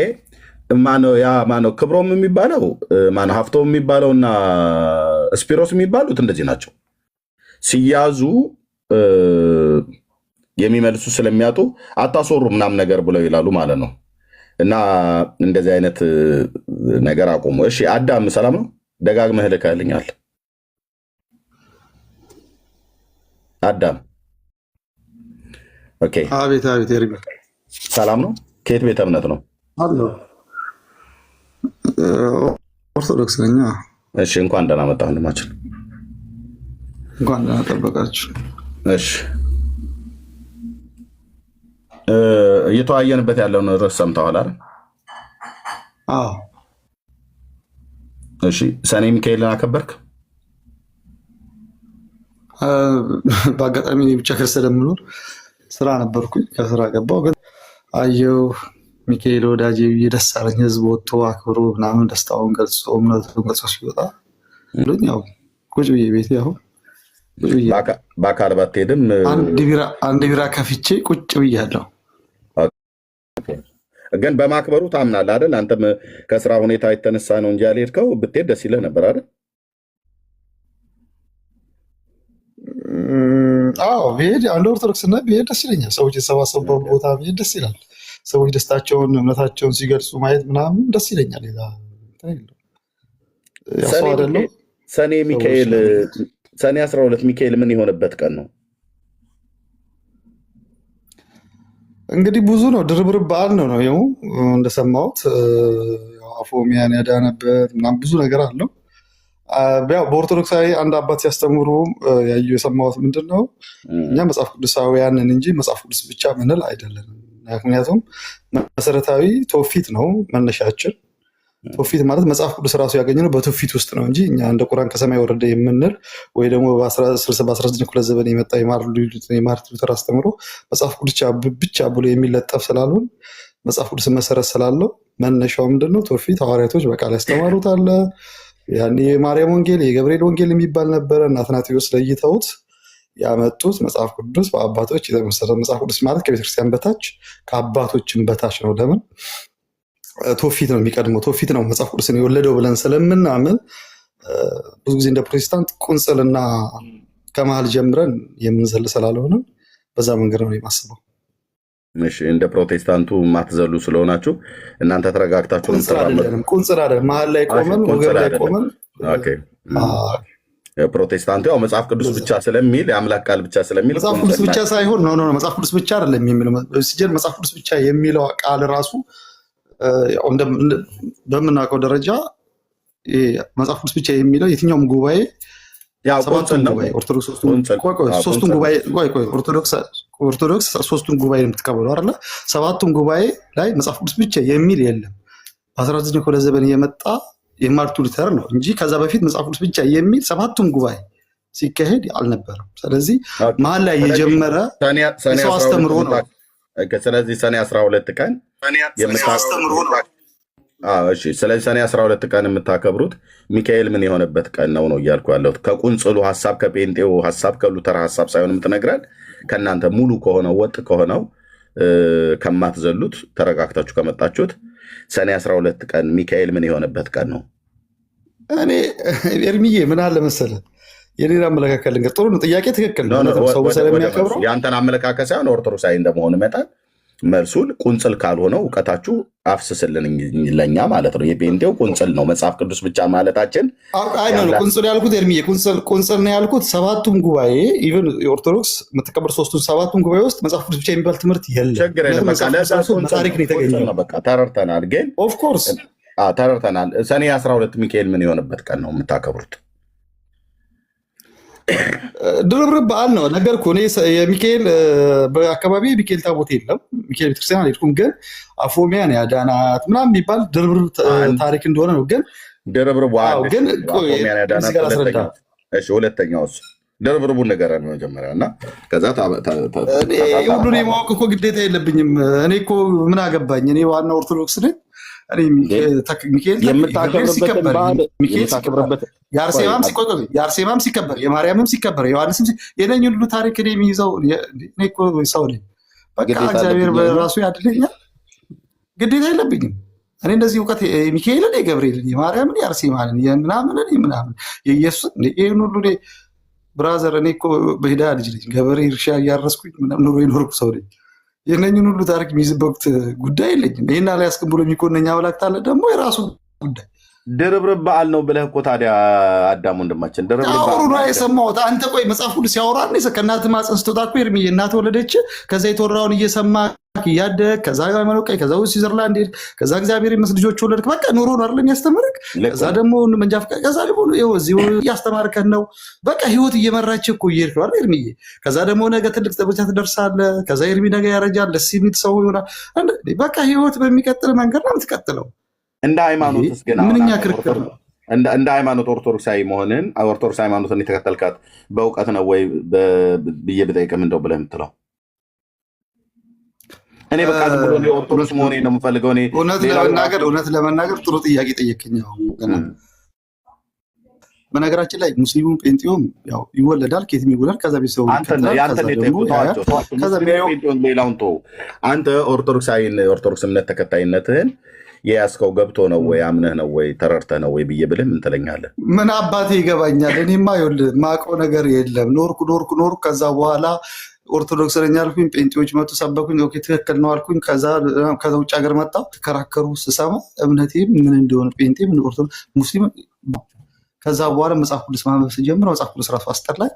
B: ማነው ክብሮም የሚባለው ማነው ሀፍቶም የሚባለውና ስፒሮስ የሚባሉት እንደዚህ ናቸው። ሲያዙ የሚመልሱ ስለሚያጡ አታስወሩ ምናምን ነገር ብለው ይላሉ ማለት ነው። እና እንደዚህ አይነት ነገር አቁሙ። እሺ አዳም ሰላም ነው? ደጋግመህ ልከህልኛል። አዳም ኦኬ።
G: አቤት ኤርሚ
B: ሰላም ነው? ከየት ቤተ እምነት ነው?
G: አሎ ኦርቶዶክስ ነኝ።
B: እሺ እንኳን ደህና መጣህ ወንድማችን።
G: እንኳን ደህና ጠበቃችሁ።
B: እሺ እየተወያየንበት ያለውን ርዕስ ሰምተዋል አይደል?
G: አዎ።
B: እሺ ሰኔ ሚካኤልን አከበርክ?
G: በአጋጣሚ ብቻ ስለምኖር ስራ ነበርኩኝ። ከስራ ገባሁ ግን አየሁ ሚካኤል ወዳጄ ብዬ ደስ አለኝ። ህዝብ ወጥቶ አክብሮ ምናምን ደስታውን ገልጾ እምነቱን ገልጾ ሲወጣ ያው ቁጭ ብዬ ቤቴ አሁን
B: በአካል ባትሄድም
G: አንድ ቢራ ከፍቼ ቁጭ ብያለሁ።
B: ግን በማክበሩ ታምናለህ አይደል? አንተም ከስራ ሁኔታ የተነሳ ነው እንጂ ያልሄድከው ብትሄድ ደስ ይለህ ነበር አይደል?
G: አዎ ብሄድ አንድ ኦርቶዶክስ እና ብሄድ ደስ ይለኛል። ሰዎች የተሰባሰቡበት ቦታ ብሄድ ደስ ይላል። ሰዎች ደስታቸውን እምነታቸውን ሲገልጹ ማየት ምናምን ደስ ይለኛል።
B: ሰኔ ሚካኤል ሰኔ 12 ሚካኤል ምን የሆነበት ቀን ነው?
G: እንግዲህ ብዙ ነው፣ ድርብርብ በዓል ነው ይኸው እንደሰማሁት አፎሚያን ያዳነበት ምናምን ብዙ ነገር አለው። በኦርቶዶክሳዊ አንድ አባት ሲያስተምሩ ያዩ የሰማሁት ምንድን ነው እኛ መጽሐፍ ቅዱሳውያንን እንጂ መጽሐፍ ቅዱስ ብቻ ምንል አይደለንም። ምክንያቱም መሰረታዊ ትውፊት ነው መነሻችን። ትውፊት ማለት መጽሐፍ ቅዱስ ራሱ ያገኘነው በትውፊት ውስጥ ነው እንጂ እኛ እንደ ቁርአን ከሰማይ ወረደ የምንል ወይ ደግሞ በ19 ክፍለ ዘመን የመጣ የማርቲን ሉተር አስተምሮ መጽሐፍ ቅዱስ ብቻ ብሎ የሚለጠፍ ስላልሆን መጽሐፍ ቅዱስ መሰረት ስላለው መነሻው ምንድነው? ትውፊት ሐዋርያቶች በቃል ያስተማሩት አለ። ያኔ የማርያም ወንጌል የገብርኤል ወንጌል የሚባል ነበረ። እና አትናቴዎስ ለይተውት ያመጡት መጽሐፍ ቅዱስ በአባቶች የተመሰረተ መጽሐፍ ቅዱስ ማለት ከቤተክርስቲያን በታች ከአባቶችን በታች ነው። ለምን? ትውፊት ነው የሚቀድመው። ትውፊት ነው መጽሐፍ ቅዱስን የወለደው ብለን ስለምናምን ብዙ ጊዜ እንደ ፕሮቴስታንት ቁንጽልና ከመሀል ጀምረን የምንዘል ስላልሆነ በዛ መንገድ ነው የማስበው።
B: እንደ ፕሮቴስታንቱ ማትዘሉ ስለሆናችሁ እናንተ ተረጋግታችሁ
G: ቁንጽል አይደለም፣ መሀል ላይ ቆመን ወገብ ላይ ቆመን
B: ፕሮቴስታንቱ ያው መጽሐፍ ቅዱስ ብቻ ስለሚል የአምላክ ቃል ብቻ ስለሚል
G: መጽሐፍ ቅዱስ ብቻ ሳይሆን ነው መጽሐፍ ቅዱስ ብቻ አይደለም የሚለው ሲጀር መጽሐፍ ቅዱስ ብቻ የሚለው ቃል ራሱ በምናውቀው ደረጃ መጽሐፍ ቅዱስ ብቻ የሚለው የትኛውም ጉባኤ ኦርቶዶክስ ሶስቱን ጉባኤ የምትቀበሉ አይደለ? ሰባቱም ጉባኤ ላይ መጽሐፍ ቅዱስ ብቻ የሚል የለም። በ19 ክፍለ ዘመን የመጣ የማርቲን ሉተር ነው እንጂ ከዛ በፊት መጽሐፍ ቅዱስ ብቻ የሚል 7ቱም ጉባኤ ሲካሄድ አልነበረም። ስለዚህ መሀል ላይ የጀመረ ሰው አስተምሮ ነው።
B: ስለዚህ ሰኔ 12 ቀን የምታስተምሩ ነው። እሺ ስለዚህ ሰኔ 12 ቀን የምታከብሩት ሚካኤል ምን የሆነበት ቀን ነው እያልኩ ያለሁት። ከቁንጽሉ ሐሳብ ከጴንጤው ሐሳብ ከሉተር ሐሳብ ሳይሆን የምትነግረን ከእናንተ ሙሉ ከሆነው ወጥ ከሆነው ከማትዘሉት ተረጋግታችሁ ከመጣችሁት ሰኔ 12 ቀን ሚካኤል ምን የሆነበት ቀን ነው?
G: እኔ ኤርሚዬ ምን አለ መሰለህ የሌላ አመለካከት ልንገር። ጥሩ ነው፣ ጥያቄ ትክክል ነው። ሰው ስለሚያከብረው
B: የአንተን አመለካከት ሳይሆን ኦርቶዶክሳዊ እንደመሆን መጠን መልሱን ቁንጽል ካልሆነው እውቀታችሁ አፍስስልን ለኛ ማለት ነው። የጴንጤው ቁንጽል ነው መጽሐፍ ቅዱስ ብቻ ማለታችን
G: ቁንጽል ያልኩት ኤርሚዬ ቁንጽል ነው ያልኩት። 7ቱም ጉባኤ ኢቨን የኦርቶዶክስ የምትቀበል 7ቱም ጉባኤ ውስጥ መጽሐፍ ቅዱስ ብቻ የሚባል ትምህርት የለም። ታሪክ ነው የተገኘው።
B: በቃ ተረድተናል። ግን
G: ኦፍኮርስ
B: ተረድተናል። ሰኔ 12 ሚካኤል ምን የሆነበት ቀን ነው የምታከብሩት?
G: ድርብርብ በዓል ነው ነገርኩህ። እኔ የሚካኤል በአካባቢ የሚካኤል ታቦት የለም። ሚካኤል ቤተክርስቲያን አልሄድኩም። ግን አፎሚያን ያዳናት ምናምን የሚባል ድርብርብ ታሪክ እንደሆነ ነው። ግን
B: ድርብርቡ
G: ግን
B: ሁለተኛው እሱ ድርብርቡን ንገረን መጀመሪያ እና ከዛ
G: ሁሉን የማወቅ እኮ ግዴታ የለብኝም። እኔ እኮ ምን አገባኝ? እኔ ዋና ኦርቶዶክስ ነኝ። የአርሴማም ሲከበር የማርያምም ሲከበር የዮሐንስም የነኝ ሁሉ ታሪክ እኔ የሚይዘው ሰው ነኝ። በቃ እግዚአብሔር በራሱ ያድለኛል። ግዴታ የለብኝም። እኔ እንደዚህ እውቀት ሚካኤልን፣ የገብርኤልን፣ የማርያምን፣ የአርሴማንን፣ የምናምንን ምናምን የኢየሱስን ይህን ሁሉ ብራዘር እኔ እኮ በሂዳ ልጅ ነኝ። ገበሬ እርሻ እያረስኩኝ ኑሮ የኖርኩ ሰው ነኝ። የነኝን ሁሉ ታሪክ የሚይዝበት ጉዳይ የለኝም። ይህን ላይ ያስቀም ብሎ የሚኮነኛ አምላክ ታለ ደግሞ የራሱ ጉዳይ።
B: ድርብርብ በዓል ነው ብለህ እኮ ታዲያ አዳም ወንድማችን
G: ድርብርብ የሰማሁት አንተ። ቆይ መጽሐፍ ሁሉ ሲያወራ ከእናትህ ማፀን ስትወጣ እኮ ኤርሚዬ እናትህ ወለደች። ከዛ የተወራውን እየሰማ እያደግ ከዛ ሃይማኖት ቀይ ከዛ ስዊዘርላንድ ሄድክ። ከዛ እግዚአብሔር ይመስገን ልጆች ወለድክ። በቃ ኑሮ ነው አይደለም የሚያስተምርክ። ከዛ ደግሞ መንጃ ፈቃድ ከዛ ደግሞ እዚሁ እያስተማርከን ነው። በቃ ህይወት እየመራች እኮ እየሄድክ ነው አይደል ኤርሚዬ? ከዛ ደግሞ ነገ ትልቅ ደረጃ ትደርሳለህ። ከዛ ኤርሚ ነገ ያረጃል፣ ደስ የሚል ሰው ይሆናል። በቃ ህይወት በሚቀጥል መንገድ ነው የምትቀጥለው።
B: እንደ ሃይማኖትስ ግን
G: ምንኛ ክርክር ነው።
B: እንደ ሃይማኖት ኦርቶዶክሳዊ መሆንን ኦርቶዶክስ ሃይማኖትን የተከተልካት በእውቀት ነው ወይ ብዬ ብጠይቅም እንደው ብለህ የምትለው? እኔ በቃ ዝም ብሎ ኦርቶዶክስ መሆኔ ነው የምፈልገው።
G: እውነት ለመናገር ጥሩ ጥያቄ ጠየቅኝ። በነገራችን ላይ ሙስሊሙም ጴንጤውም ያው ይወለዳል፣ ከየትም ይወለዳል። ከዛ ቤተሰቡ
B: ሌላውን ተወው። አንተ ኦርቶዶክስ እምነት ተከታይነትህን የያዝከው ገብቶ ነው ወይ አምነህ ነው ወይ ተረድተህ ነው ወይ ብዬ ብልህ ምን ትለኛለህ?
G: ምን አባቴ ይገባኛል። እኔማ ይኸውልህ የማውቀው ነገር የለም። ኖርኩ። ከዛ በኋላ ኦርቶዶክስ ነኝ አልኩኝ። ጴንጤዎች መጡ፣ ሰበኩኝ። ኦኬ ትክክል ነው አልኩኝ። ከዛ ውጭ ሀገር መጣሁ። ተከራከሩ። ስሰማ እምነቴም ምን እንደሆነ ጴንጤ ምን ኦርቶዶክስ ሙስሊም። ከዛ በኋላ መጽሐፍ ቅዱስ ማንበብ ስጀምር መጽሐፍ ቅዱስ ራሱ አስጠላኝ።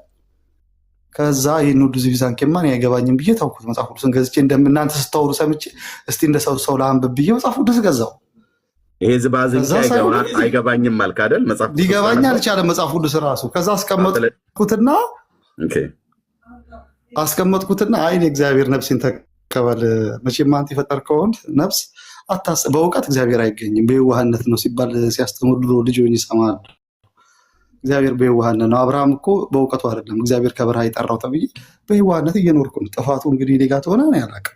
G: ከዛ ይህን ሁሉ ዚቪዛን ኬማን አይገባኝም ብዬ ታውኩት። መጽሐፍ ቅዱስን ገዝቼ እንደምናንተ ስታወሩ ሰምቼ እስቲ እንደ ሰው ለአንብብ ብዬ መጽሐፍ ቅዱስ ገዛው።
B: ይሄ ዝባዝን አይገባኝም አልክ አይደል?
G: ሊገባኝ አልቻለም መጽሐፍ ቅዱስ ራሱ። ከዛ አስቀመጥኩትና አይን እግዚአብሔር ነፍሴን ተቀበል። መቼም አንተ የፈጠርከውን ነፍስ በእውቀት እግዚአብሔር አይገኝም በየዋህነት ነው ሲባል ሲያስተምሩ ድሮ ልጅ ሆኜ ይሰማል። እግዚአብሔር በየዋህነት ነው። አብርሃም እኮ በእውቀቱ አይደለም እግዚአብሔር ከበረሃ የጠራው ተብዬ በየዋህነት እየኖርኩ ነው። ጥፋቱ እንግዲህ እኔ ጋር ተሆነ ነው ያላቅም።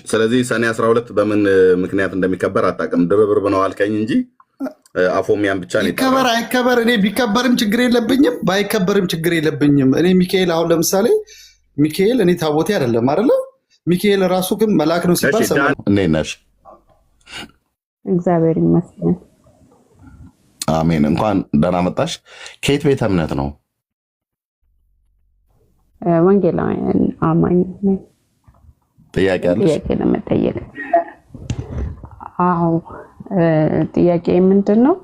B: ስለዚህ ሰኔ 12 በምን ምክንያት እንደሚከበር አታውቅም። ድርብርብ ነው አልከኝ እንጂ አፎሚያን ብቻ ነው
G: ይከበር አይከበር። እኔ ቢከበርም ችግር የለብኝም፣ ባይከበርም ችግር የለብኝም። እኔ ሚካኤል አሁን ለምሳሌ ሚካኤል እኔ ታቦቴ አይደለም አይደለ? ሚካኤል ራሱ ግን መልአክ ነው ሲባል ሰማሁ።
B: እንዴት ነሽ?
F: እግዚአብሔር ይመስገን።
B: አሜን። እንኳን ደህና መጣሽ። ከየት ቤተ እምነት ነው?
F: ወንጌላዊ አማኝ ነኝ።
B: ጥያቄ አለሽ?
F: ጥያቄ ለመጠየቅ። አዎ ጥያቄ ምንድን ነው?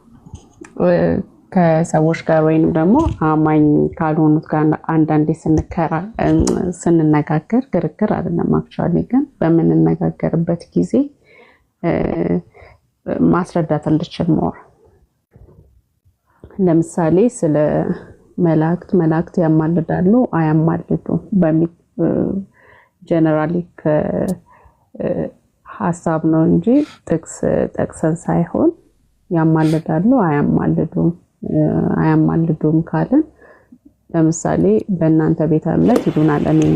F: ከሰዎች ጋር ወይንም ደግሞ አማኝ ካልሆኑት ጋር አንዳንዴ ስንነጋገር ክርክር አይደለም አክቹዋሊ፣ ግን በምንነጋገርበት ጊዜ ማስረዳት እንድችል ሞር ለምሳሌ ስለ መላእክት ያማልዳሉ አያማልዱም በሚል ጀነራሊ ሀሳብ ነው እንጂ ጥቅስ ጠቅሰን ሳይሆን ያማልዳሉ አያማልዱም ካልን ለምሳሌ በእናንተ ቤተ እምነት ይሉናል። እኔም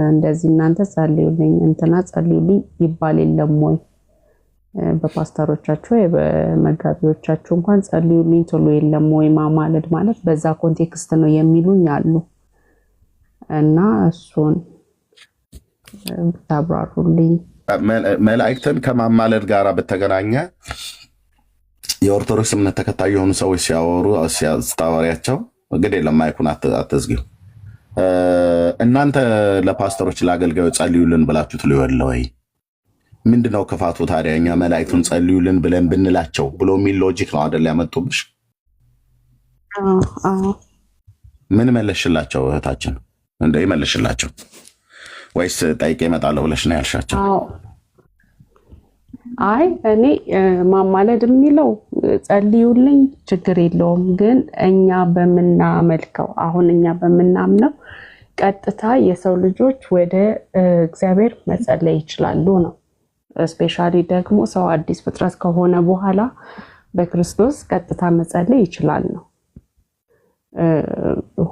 F: እንደዚህ እናንተ ጸልዩልኝ እንትና ጸልዩልኝ ይባል የለም ወይ? በፓስተሮቻችሁ ወይ በመጋቢዎቻችሁ እንኳን ጸልዩልኝ ትሉ የለም ወይ? ማማለድ ማለት በዛ ኮንቴክስት ነው የሚሉኝ አሉ። እና እሱን ብታብራሩልኝ።
B: መላእክትን ከማማለድ ጋር በተገናኘ የኦርቶዶክስ እምነት ተከታይ የሆኑ ሰዎች ሲያወሩ ስታወሪያቸው እንግዲህ ለማይኩን አትዝጊው። እናንተ ለፓስተሮች ለአገልጋዮች ጸልዩልን ብላችሁ ትሉ የለ ወይ? ምንድነው ክፋቱ ታዲያ? እኛ መላእክቱን ጸልዩልን ብለን ብንላቸው ብሎ የሚል ሎጂክ ነው አይደል ያመጡብሽ? ምን መለሽላቸው እህታችን? እንደ ይመልሽላቸው ወይስ ጠይቄ እመጣለሁ ብለሽ ነው ያልሻቸው?
F: አይ እኔ ማማለድ የሚለው ጸልዩልኝ ችግር የለውም፣ ግን እኛ በምናመልከው አሁን እኛ በምናምነው ቀጥታ የሰው ልጆች ወደ እግዚአብሔር መጸለይ ይችላሉ ነው። ስፔሻሊ ደግሞ ሰው አዲስ ፍጥረት ከሆነ በኋላ በክርስቶስ ቀጥታ መጸለይ ይችላል ነው።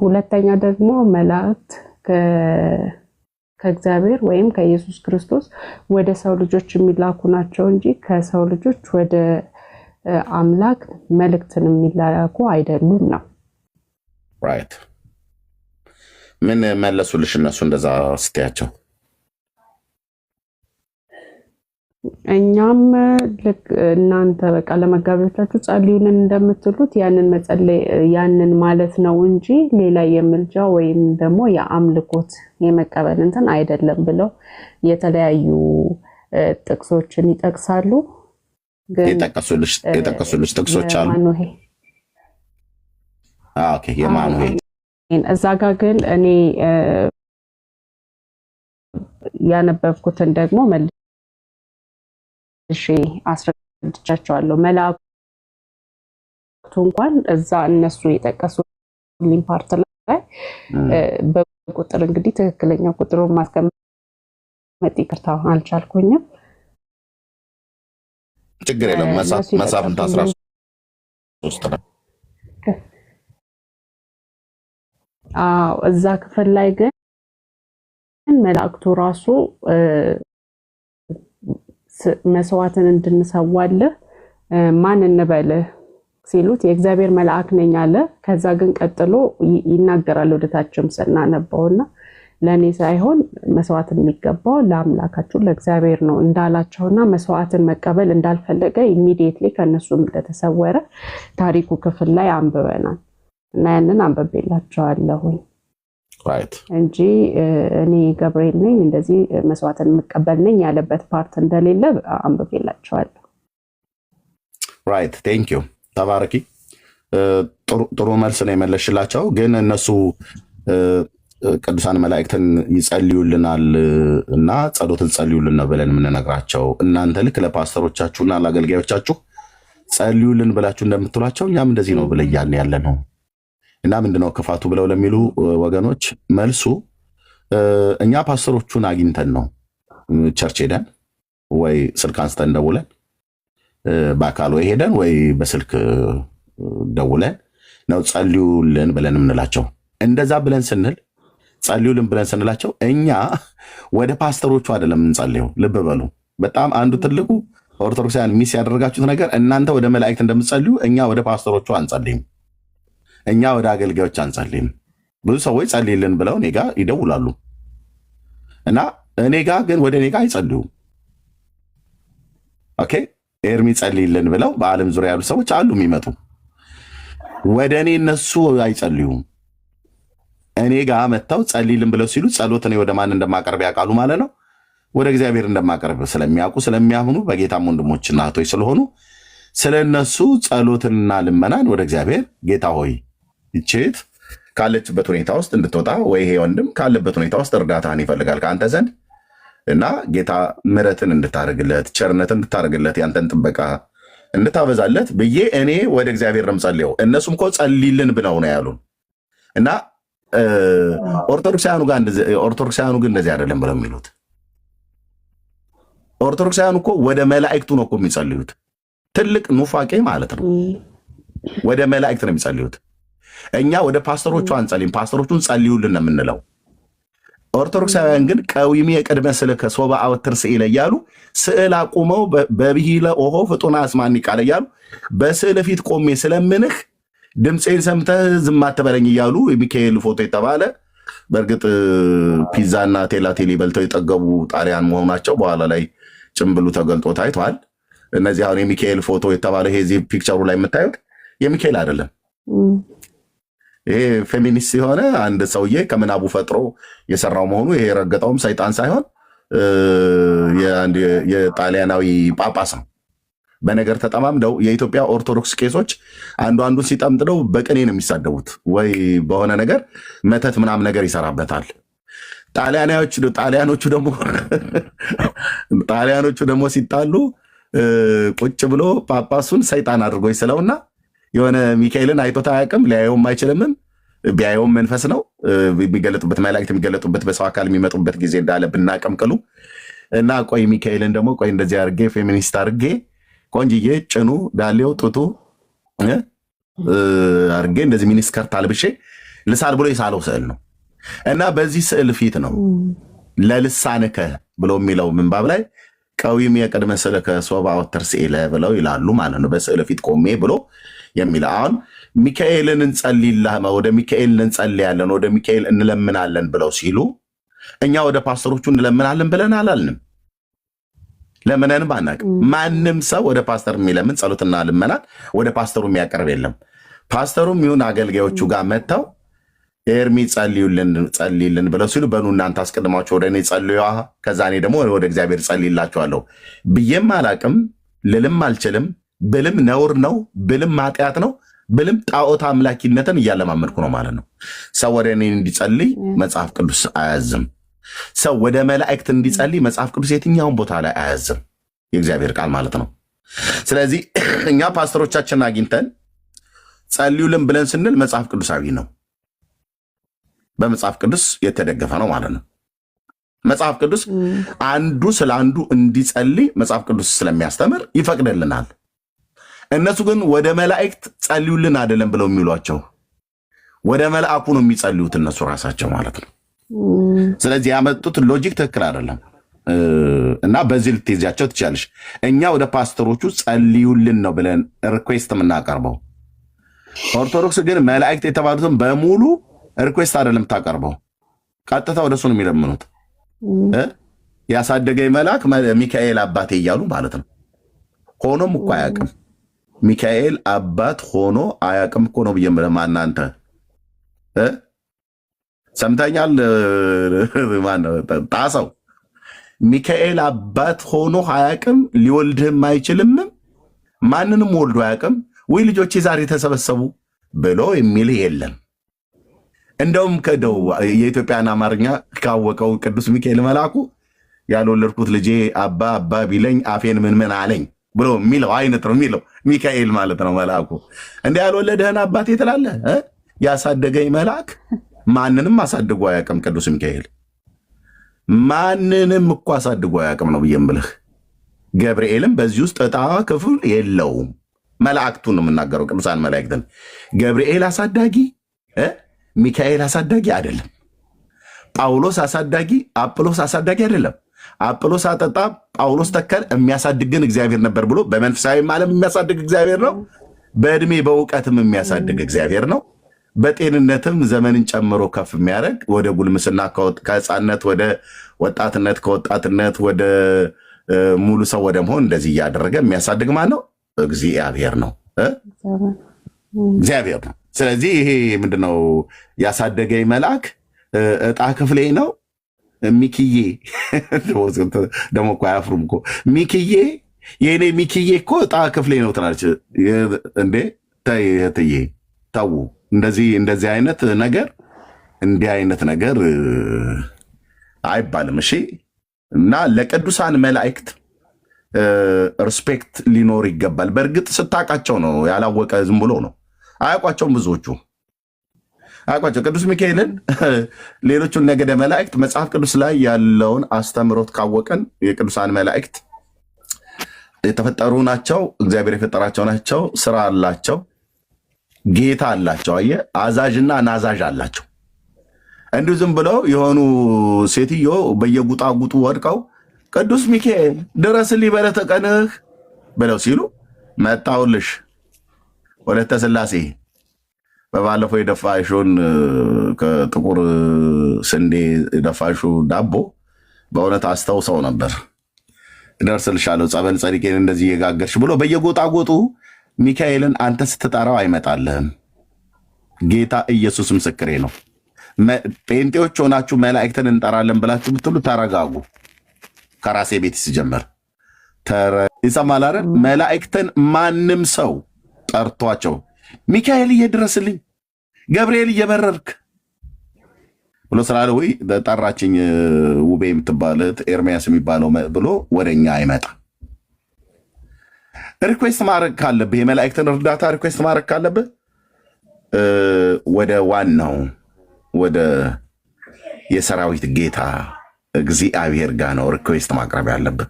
F: ሁለተኛ ደግሞ መላእክት ከእግዚአብሔር ወይም ከኢየሱስ ክርስቶስ ወደ ሰው ልጆች የሚላኩ ናቸው እንጂ ከሰው ልጆች ወደ አምላክ መልእክትን የሚላኩ አይደሉም ነው።
B: ራይት። ምን መለሱልሽ እነሱ እንደዛ ስትያቸው?
F: እኛም ልክ እናንተ በቃ ለመጋቢዎቻችሁ ጸልዩልን እንደምትሉት ያንን መጸለይ ያንን ማለት ነው እንጂ ሌላ የምልጃ ወይም ደግሞ የአምልኮት የመቀበል እንትን አይደለም ብለው የተለያዩ ጥቅሶችን ይጠቅሳሉ።
B: የጠቀሱልሽ ጥቅሶች አሉ? ኦኬ የማኑሄ
F: እዛ ጋር ግን እኔ ያነበብኩትን ደግሞ እሺ አስረድቻቸዋለሁ። መላእክቱ እንኳን እዛ እነሱ የጠቀሱልኝ ፓርት ላይ በቁጥር እንግዲህ ትክክለኛ ቁጥሩን ማስቀመጥ ይቅርታ አልቻልኩኝም።
B: ችግር የለም። መሳፍንት 13 ነው።
F: እዛ ክፍል ላይ ግን መላእክቱ ራሱ መስዋዕትን እንድንሰዋልህ ማን እንበልህ ሲሉት የእግዚአብሔር መልአክ ነኝ አለ። ከዛ ግን ቀጥሎ ይናገራል ወደታችም ስናነበውና ለኔ ሳይሆን መስዋዕትን የሚገባው ለአምላካችሁ ለእግዚአብሔር ነው እንዳላቸውና መስዋዕትን መቀበል እንዳልፈለገ ኢሚዲየትሊ ከነሱም እንደተሰወረ ታሪኩ ክፍል ላይ አንብበናል እና ያንን አንብቤላቸዋለሁኝ እንጂ እኔ ገብርኤል ነኝ እንደዚህ መስዋዕትን መቀበል ነኝ ያለበት ፓርት እንደሌለ አንብቤላቸዋለሁ።
B: ራይት ቴንክ ዩ ተባረኪ። ጥሩ መልስ ነው የመለሽላቸው። ግን እነሱ ቅዱሳን መላእክትን ይጸልዩልናል እና ጸሎትን ጸልዩልን ነው ብለን የምንነግራቸው። እናንተ ልክ ለፓስተሮቻችሁና ለአገልጋዮቻችሁ ጸልዩልን ብላችሁ እንደምትሏቸው እኛም እንደዚህ ነው ብለን ያለ ነው። እና ምንድነው ክፋቱ ብለው ለሚሉ ወገኖች መልሱ እኛ ፓስተሮቹን አግኝተን ነው ቸርች ሄደን ወይ ስልክ አንስተን ደውለን በአካል ወይ ሄደን ወይ በስልክ ደውለን ነው ጸልዩልን ብለን የምንላቸው። እንደዛ ብለን ስንል ጸልዩልን ብለን ስንላቸው እኛ ወደ ፓስተሮቹ አይደለም እንጸልየው። ልብ በሉ። በጣም አንዱ ትልቁ ኦርቶዶክሳውያን ሚስ ያደረጋችሁት ነገር እናንተ ወደ መላእክት እንደምትጸልዩ እኛ ወደ ፓስተሮቹ አንጸልይም። እኛ ወደ አገልጋዮች አንጸልይም። ብዙ ሰዎች ጸልይልን ብለው እኔ ጋ ይደውላሉ እና እኔ ጋ ግን ወደ እኔ ጋ አይጸልዩም። ኦኬ ኤርሚ ጸልይልን ብለው በዓለም ዙሪያ ያሉ ሰዎች አሉ የሚመጡ ወደ እኔ እነሱ አይጸልዩም። እኔ ጋ መጥተው ጸልይልን ብለው ሲሉ ጸሎት እኔ ወደ ማን እንደማቀርብ ያውቃሉ ማለት ነው። ወደ እግዚአብሔር እንደማቀርብ ስለሚያውቁ ስለሚያምኑ በጌታም ወንድሞችና እህቶች ስለሆኑ ስለነሱ ጸሎትንና ልመናን ወደ እግዚአብሔር ጌታ ሆይ ይቼት ካለችበት ሁኔታ ውስጥ እንድትወጣ ወይ ይሄ ወንድም ካለበት ሁኔታ ውስጥ እርዳታን ይፈልጋል ከአንተ ዘንድ እና ጌታ ምሕረትን እንድታደርግለት ቸርነትን እንድታደርግለት ያንተን ጥበቃ እንድታበዛለት ብዬ እኔ ወደ እግዚአብሔር ነው የምጸልየው። እነሱም እኮ ጸልይልን ብለው ነው ያሉን እና ኦርቶዶክሳውያኑ ግን እንደዚህ አይደለም ብለው የሚሉት ኦርቶዶክሳውያን እኮ ወደ መላእክቱ ነው እኮ የሚጸልዩት። ትልቅ ኑፋቄ ማለት ነው። ወደ መላእክት ነው የሚጸልዩት። እኛ ወደ ፓስተሮቹ አንጸልይም፣ ፓስተሮቹን ጸልዩልን ነው የምንለው። ኦርቶዶክሳውያን ግን ቀዊሜ የቅድመ ስልከ ሶባ አወትር ስዕለ እያሉ ስዕል አቁመው በብሂለ ኦሆ ፍጡና አስማኒ ቃል እያሉ በስዕል ፊት ቆሜ ስለምንህ ድምፄን ሰምተህ ዝም አትበለኝ እያሉ የሚካኤል ፎቶ የተባለ በእርግጥ ፒዛና ቴላቴሊ በልተው የጠገቡ ጣሊያን መሆናቸው በኋላ ላይ ጭምብሉ ተገልጦ ታይቷል። እነዚህ አሁን የሚካኤል ፎቶ የተባለ ይሄ እዚህ ፒክቸሩ ላይ የምታዩት የሚካኤል አይደለም። ይሄ ፌሚኒስት የሆነ አንድ ሰውዬ ከምናቡ ፈጥሮ የሰራው መሆኑ ይሄ የረገጠውም ሰይጣን ሳይሆን የጣሊያናዊ ጳጳስ ነው። በነገር ተጠማምደው የኢትዮጵያ ኦርቶዶክስ ቄሶች አንዱን ሲጠምጥደው በቅኔ ነው የሚሳደቡት፣ ወይ በሆነ ነገር መተት ምናምን ነገር ይሰራበታል። ጣሊያኖቹ ደግሞ ሲጣሉ ቁጭ ብሎ ጳጳሱን ሰይጣን አድርጎ ይስለውና የሆነ ሚካኤልን አይቶት አያውቅም፣ ሊያየውም አይችልምም። ቢያየውም መንፈስ ነው የሚገለጡበት፣ መላእክት የሚገለጡበት በሰው አካል የሚመጡበት ጊዜ እንዳለ ብናቀምቅሉ እና ቆይ ሚካኤልን ደግሞ ቆይ እንደዚህ አድርጌ ፌሚኒስት አድርጌ ቆንጅዬ ጭኑ ዳሌው ጡቱ አድርጌ እንደዚህ ሚኒስከርት አልብሼ ልሳል ብሎ የሳለው ስዕል ነው። እና በዚህ ስዕል ፊት ነው ለልሳንከ ብሎ የሚለው ምንባብ ላይ ቀዊም የቅድመ ስልከ ሶባ አወትር ስዕለ ብለው ይላሉ ማለት ነው። በስዕል ፊት ቆሜ ብሎ የሚለው አሁን ሚካኤልን ወደ ሚካኤል እንጸልያለን፣ ወደ ሚካኤል እንለምናለን ብለው ሲሉ እኛ ወደ ፓስተሮቹ እንለምናለን ብለን አላልንም። ለምነንም አናውቅም። ማንም ሰው ወደ ፓስተር የሚለምን ጸሎትና ልመናት ወደ ፓስተሩ የሚያቀርብ የለም። ፓስተሩም ይሁን አገልጋዮቹ ጋር መጥተው ኤርሚ ጸልይልን ብለው ሲሉ በኑ እናንተ አስቀድማችሁ ወደ እኔ ጸልዩ፣ ከዛ እኔ ደግሞ ወደ እግዚአብሔር ጸልይላችኋለሁ ብዬም አላቅም፣ ልልም አልችልም። ብልም ነውር ነው፣ ብልም ኃጢአት ነው፣ ብልም ጣዖት አምላኪነትን እያለማመድኩ ነው ማለት ነው። ሰው ወደ እኔ እንዲጸልይ መጽሐፍ ቅዱስ አያዝም። ሰው ወደ መላእክት እንዲጸልይ መጽሐፍ ቅዱስ የትኛውን ቦታ ላይ አያዝም፣ የእግዚአብሔር ቃል ማለት ነው። ስለዚህ እኛ ፓስተሮቻችንን አግኝተን ጸልዩልን ብለን ስንል መጽሐፍ ቅዱሳዊ ነው፣ በመጽሐፍ ቅዱስ የተደገፈ ነው ማለት ነው። መጽሐፍ ቅዱስ አንዱ ስለ አንዱ እንዲጸልይ መጽሐፍ ቅዱስ ስለሚያስተምር ይፈቅድልናል። እነሱ ግን ወደ መላእክት ጸልዩልን አይደለም ብለው የሚሏቸው ወደ መልአኩ ነው የሚጸልዩት እነሱ ራሳቸው ማለት ነው። ስለዚህ ያመጡት ሎጂክ ትክክል አይደለም እና በዚህ ልትይዛቸው ትችላለሽ። እኛ ወደ ፓስተሮቹ ጸልዩልን ነው ብለን ሪኩዌስት የምናቀርበው። ኦርቶዶክስ ግን መላእክት የተባሉትን በሙሉ ሪኩዌስት አይደለም ታቀርበው፣ ቀጥታ ወደሱ ነው የሚለምኑት። ያሳደገኝ መልአክ ሚካኤል አባቴ እያሉ ማለት ነው። ሆኖም እኮ አያውቅም። ሚካኤል አባት ሆኖ አያውቅም እኮ ነው ብዬ ማናንተ ሰምተኛል። ጣሰው ሚካኤል አባት ሆኖ አያውቅም፣ ሊወልድህም አይችልም፣ ማንንም ወልዶ አያውቅም። ወይ ልጆቼ ዛሬ ተሰበሰቡ ብሎ የሚል የለም። እንደውም ከደው የኢትዮጵያን አማርኛ ካወቀው ቅዱስ ሚካኤል መልአኩ ያልወለድኩት ልጄ አባ አባ ቢለኝ አፌን ምን አለኝ ብሎ የሚለው አይነት ነው የሚለው ሚካኤል ማለት ነው መልአኩ። እንደ ያልወለደህን አባቴ ትላለህ? ያሳደገኝ መልአክ ማንንም አሳድጎ አያውቅም። ቅዱስ ሚካኤል ማንንም እኮ አሳድጎ አያውቅም ነው ብዬ እምልህ። ገብርኤልም በዚህ ውስጥ ዕጣ ክፍል የለውም። መላእክቱን ነው የምናገረው፣ ቅዱሳን መላእክትን። ገብርኤል አሳዳጊ ሚካኤል አሳዳጊ አይደለም። ጳውሎስ አሳዳጊ አጵሎስ አሳዳጊ አይደለም። አጵሎስ አጠጣ ጳውሎስ ተከል፣ የሚያሳድግ ግን እግዚአብሔር ነበር ብሎ በመንፈሳዊ ዓለም የሚያሳድግ እግዚአብሔር ነው። በእድሜ በእውቀትም የሚያሳድግ እግዚአብሔር ነው። በጤንነትም ዘመንን ጨምሮ ከፍ የሚያደርግ ወደ ጉልምስና ከሕፃንነት ወደ ወጣትነት ከወጣትነት ወደ ሙሉ ሰው ወደ መሆን እንደዚህ እያደረገ የሚያሳድግ ማን ነው? እግዚአብሔር ነው። እግዚአብሔር ነው። ስለዚህ ይሄ ምንድነው? ያሳደገኝ መልአክ ዕጣ ክፍሌ ነው። ሚክዬ ደግሞ እኮ አያፍሩም እኮ ሚክዬ፣ የኔ ሚክዬ እኮ ዕጣ ክፍሌ ነው ትላለች እንዴ! ተይ እህትዬ ተው። እንደዚህ አይነት ነገር እንዲህ አይነት ነገር አይባልም። እሺ። እና ለቅዱሳን መላእክት ሪስፔክት ሊኖር ይገባል። በእርግጥ ስታውቃቸው ነው፣ ያላወቀ ዝም ብሎ ነው። አያውቋቸውም፣ ብዙዎቹ አያውቋቸው። ቅዱስ ሚካኤልን ሌሎቹን ነገደ መላእክት መጽሐፍ ቅዱስ ላይ ያለውን አስተምሮት ካወቀን የቅዱሳን መላእክት የተፈጠሩ ናቸው። እግዚአብሔር የፈጠራቸው ናቸው። ስራ አላቸው። ጌታ አላቸው። አየህ፣ አዛዥና ናዛዥ አላቸው። እንዲሁ ዝም ብለው የሆኑ ሴትዮ በየጉጣጉጡ ወድቀው ቅዱስ ሚካኤል ድረስልኝ በዕለተ ቀንህ ብለው ሲሉ መጣሁልሽ ወለተ ሥላሴ በባለፈው የደፋሽውን ከጥቁር ስንዴ የደፋሹ ዳቦ በእውነት አስታውሰው ነበር። እደርስልሻለሁ ጸበል ጸዲቄን እንደዚህ እየጋገርሽ ብሎ በየጎጣጎጡ ሚካኤልን አንተ ስትጠራው አይመጣልህም። ጌታ ኢየሱስ ምስክሬ ነው። ጴንጤዎች ሆናችሁ መላእክትን እንጠራለን ብላችሁ ብትሉ ተረጋጉ። ከራሴ ቤት ሲጀመር ይሰማል አይደል? መላእክትን ማንም ሰው ጠርቷቸው ሚካኤል እየድረስልኝ ገብርኤል እየበረርክ ብሎ ስላለ ወይ ጠራችኝ ውቤ የምትባል ኤርሚያስ የሚባለው ብሎ ወደኛ አይመጣ። ሪኩዌስት ማድረግ ካለብህ የመላእክትን እርዳታ ሪኩዌስት ማድረግ ካለብህ ወደ ዋናው ወደ የሰራዊት ጌታ እግዚአብሔር ጋር ነው ሪኩዌስት ማቅረብ ያለብህ።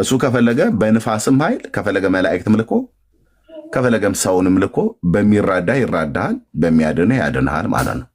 B: እሱ ከፈለገ በንፋስም ኃይል ከፈለገ መላእክትም ልኮ ከፈለገም ሰውንም ልኮ በሚራዳ ይራዳሃል፣ በሚያድንህ ያድንሃል ማለት ነው።